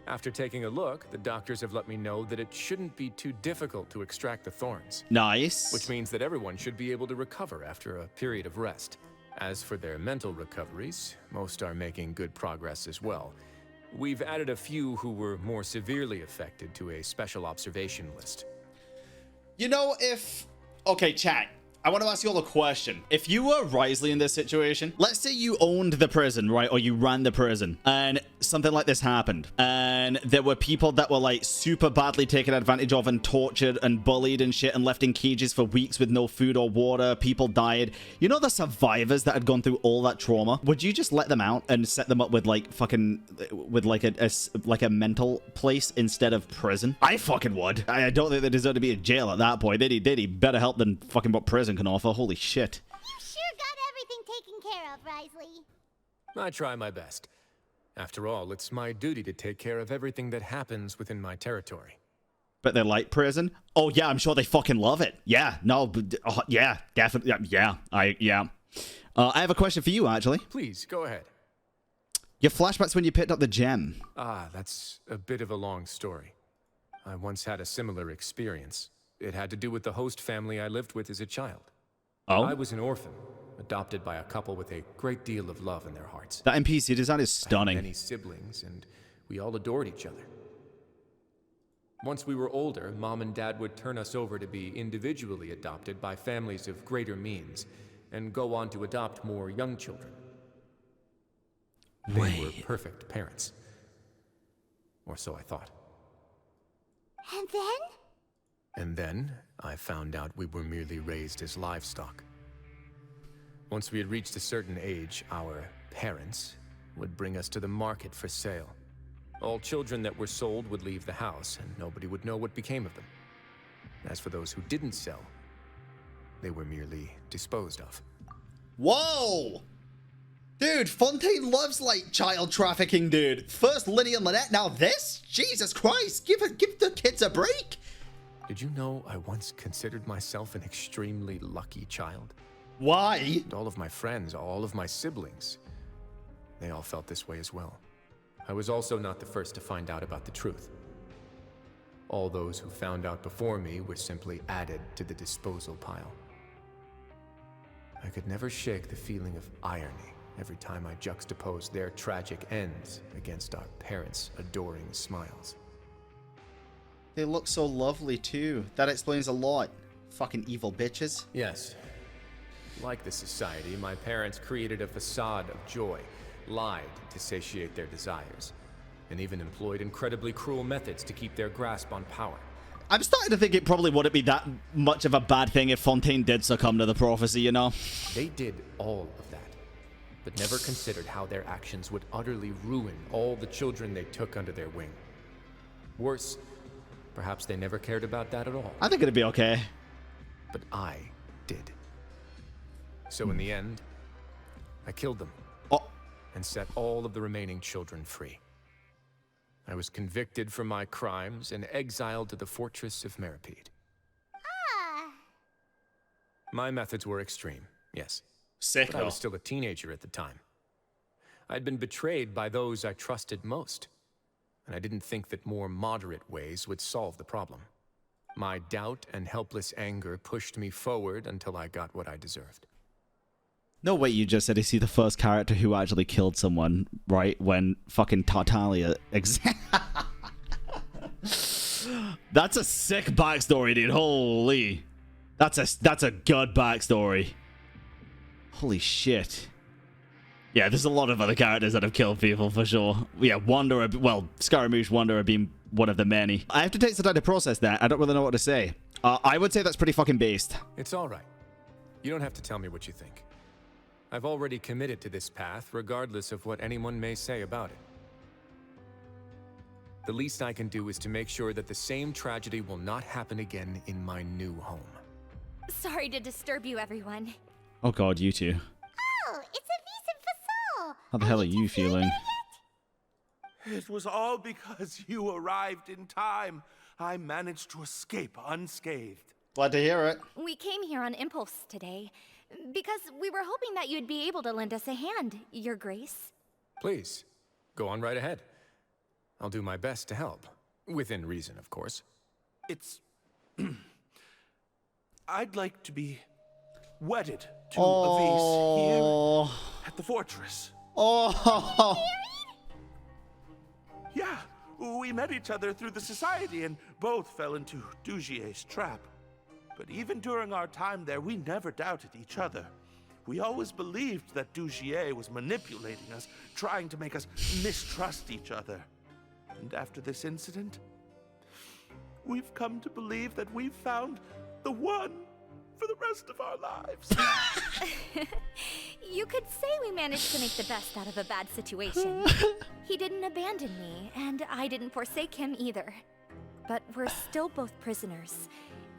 Speaker 7: After taking a look, the doctors have let me know that it shouldn't be too difficult to extract the thorns.
Speaker 1: Nice.
Speaker 7: Which means that everyone should be able to recover after a period of rest. As for their mental recoveries, most are making good progress as well. We've added a few who were more severely affected to a special observation list.
Speaker 1: You know, okay, chat. I want to ask you all a question. If you were Wriothesley in this situation, let's say you owned the prison, right? Or you ran the prison and something like this happened. And there were people that were like super badly taken advantage of and tortured and bullied and shit and left in cages for weeks with no food or water. People died. You know, the survivors that had gone through all that trauma, would you just let them out and set them up with like fucking, with like a mental place instead of prison? I fucking would. I don't think they deserve to be in jail at that point. They need better help than fucking what prison can offer. Holy shit.
Speaker 2: You sure got everything taken care of, Wriothesley.
Speaker 7: I try my best. After all, it's my duty to take care of everything that happens within my territory.
Speaker 1: But they like prison? Oh yeah, I'm sure they fucking love it. Yeah, no, yeah, definitely, yeah. I have a question for you, actually.
Speaker 7: Please, go ahead.
Speaker 1: Your flashbacks when you picked up the gem.
Speaker 7: Ah, that's a bit of a long story. I once had a similar experience. It had to do with the host family I lived with as a child.
Speaker 1: Oh?
Speaker 7: I was an orphan, adopted by a couple with a great deal of love in their hearts.
Speaker 1: That NPC design is stunning.
Speaker 7: I had many siblings, and we all adored each other. Once we were older, Mom and Dad would turn us over to be individually adopted by families of greater means, and go on to adopt more young children. They were perfect parents. Or so I thought.
Speaker 2: And then?
Speaker 7: And then, I found out we were merely raised as livestock. Once we had reached a certain age, our parents would bring us to the market for sale. All children that were sold would leave the house, and nobody would know what became of them. As for those who didn't sell, they were merely disposed of.
Speaker 1: Whoa! Dude, Fontaine loves, like, child trafficking, dude. First Linny and Lynette, now this? Jesus Christ, give the kids a break.
Speaker 7: Did you know I once considered myself an extremely lucky child?
Speaker 1: Why?
Speaker 7: And all of my friends, all of my siblings, they all felt this way as well. I was also not the first to find out about the truth. All those who found out before me were simply added to the disposal pile. I could never shake the feeling of irony every time I juxtaposed their tragic ends against our parents' adoring smiles.
Speaker 1: They look so lovely too. That explains a lot. Fucking evil bitches.
Speaker 7: Yes. Like the society, my parents created a facade of joy, lied to satiate their desires, and even employed incredibly cruel methods to keep their grasp on power.
Speaker 1: I'm starting to think it probably wouldn't be that much of a bad thing if Fontaine did succumb to the prophecy, you know?
Speaker 7: They did all of that, but never considered how their actions would utterly ruin all the children they took under their wing. Worse, perhaps they never cared about that at all.
Speaker 1: I think it'd be okay.
Speaker 7: But I did. So in the end, I killed them. And set all of the remaining children free. I was convicted for my crimes and exiled to the fortress of Meripede. My methods were extreme, yes.
Speaker 1: Sick,
Speaker 7: but I was still a teenager at the time. I'd been betrayed by those I trusted most, and I didn't think that more moderate ways would solve the problem. My doubt and helpless anger pushed me forward until I got what I deserved.
Speaker 1: No, wait, you just said is he the first character who actually killed someone, right? When fucking Tartaglia That's a sick backstory, dude. Holy. That's a good backstory. Holy shit. Yeah, there's a lot of other characters that have killed people for sure. Yeah, Wanderer, well, Scaramouche Wanderer being one of the many. I have to take some time to process that. I don't really know what to say. I would say that's pretty fucking based.
Speaker 7: It's all right. You don't have to tell me what you think. I've already committed to this path, regardless of what anyone may say about it. The least I can do is to make sure that the same tragedy will not happen again in my new home.
Speaker 13: Sorry to disturb you, everyone.
Speaker 1: Oh god, you two.
Speaker 2: Oh, it's a Visa Fasol.
Speaker 1: How the hell are you feeling?
Speaker 6: It was all because you arrived in time. I managed to escape unscathed.
Speaker 1: Glad to hear it.
Speaker 13: We came here on impulse today. Because we were hoping that you'd be able to lend us a hand, Your Grace.
Speaker 7: Please, go on right ahead. I'll do my best to help. Within reason, of course.
Speaker 6: It's... I'd like to be wedded to Avise here at the fortress.
Speaker 1: Oh.
Speaker 6: Yeah, we met each other through the society and both fell into Dougier's trap. But even during our time there, we never doubted each other. We always believed that Dougier was manipulating us, trying to make us mistrust each other. And after this incident, we've come to believe that we've found the one for the rest of our lives.
Speaker 13: You could say we managed to make the best out of a bad situation. He didn't abandon me, and I didn't forsake him either. But we're still both prisoners.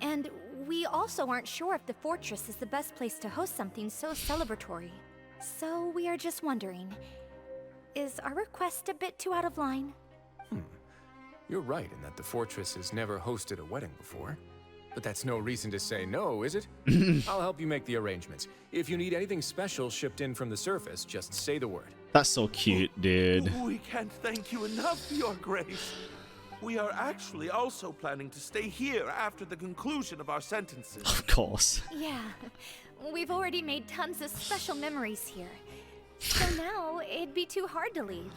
Speaker 13: And we also aren't sure if the fortress is the best place to host something so celebratory. So we are just wondering, is our request a bit too out of line?
Speaker 7: You're right in that the fortress has never hosted a wedding before. But that's no reason to say no, is it? I'll help you make the arrangements. If you need anything special shipped in from the surface, just say the word.
Speaker 1: That's so cute, dude.
Speaker 6: We can't thank you enough, Your Grace. We are actually also planning to stay here after the conclusion of our sentences.
Speaker 1: Of course.
Speaker 13: Yeah, we've already made tons of special memories here. So now, it'd be too hard to leave.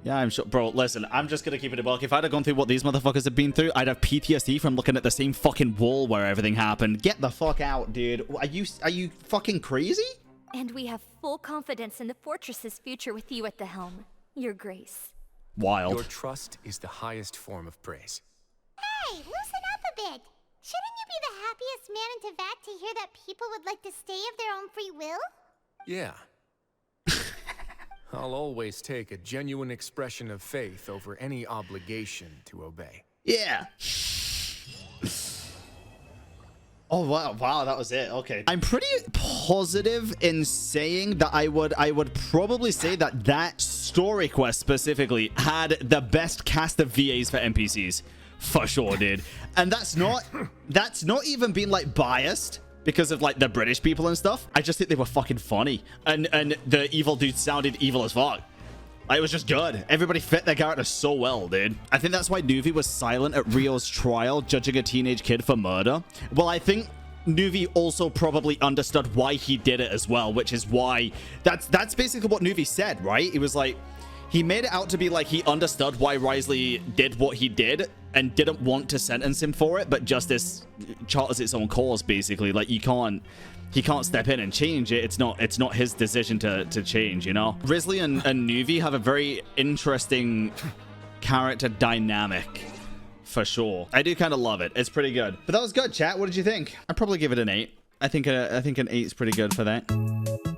Speaker 1: Yeah, I'm sure. Bro, listen, I'm just gonna keep it a buck. If I'd have gone through what these motherfuckers have been through, I'd have PTSD from looking at the same fucking wall where everything happened. Get the fuck out, dude. Are you fucking crazy?
Speaker 13: And we have full confidence in the fortress's future with you at the helm, Your Grace.
Speaker 1: Wild.
Speaker 7: Your trust is the highest form of praise.
Speaker 2: Hey, loosen up a bit. Shouldn't you be the happiest man in Teyvat to hear that people would like to stay of their own free will?
Speaker 7: Yeah. I'll always take a genuine expression of faith over any obligation to obey.
Speaker 1: Yeah. Oh, wow, that was it. Okay. I'm pretty positive in saying that I would probably say that story quest specifically had the best cast of VAs for NPCs. For sure, dude. And that's not even being like biased because of like the British people and stuff. I just think they were fucking funny. And the evil dude sounded evil as fuck. Like, it was just good. Everybody fit their character so well, dude. I think that's why Nuvi was silent at Rio's trial, judging a teenage kid for murder. Well, I think Nuvi also probably understood why he did it as well, which is why... That's basically what Nuvi said, right? He was like... He made it out to be like he understood why Wriothesley did what he did and didn't want to sentence him for it, but justice charters its own course, basically. Like, he can't step in and change it. It's not his decision to change, you know? Wriothesley and Nuvi have a very interesting character dynamic, for sure. I do kind of love it. It's pretty good. But that was good, chat. What did you think? I'd probably give it an 8. I think an 8 is pretty good for that.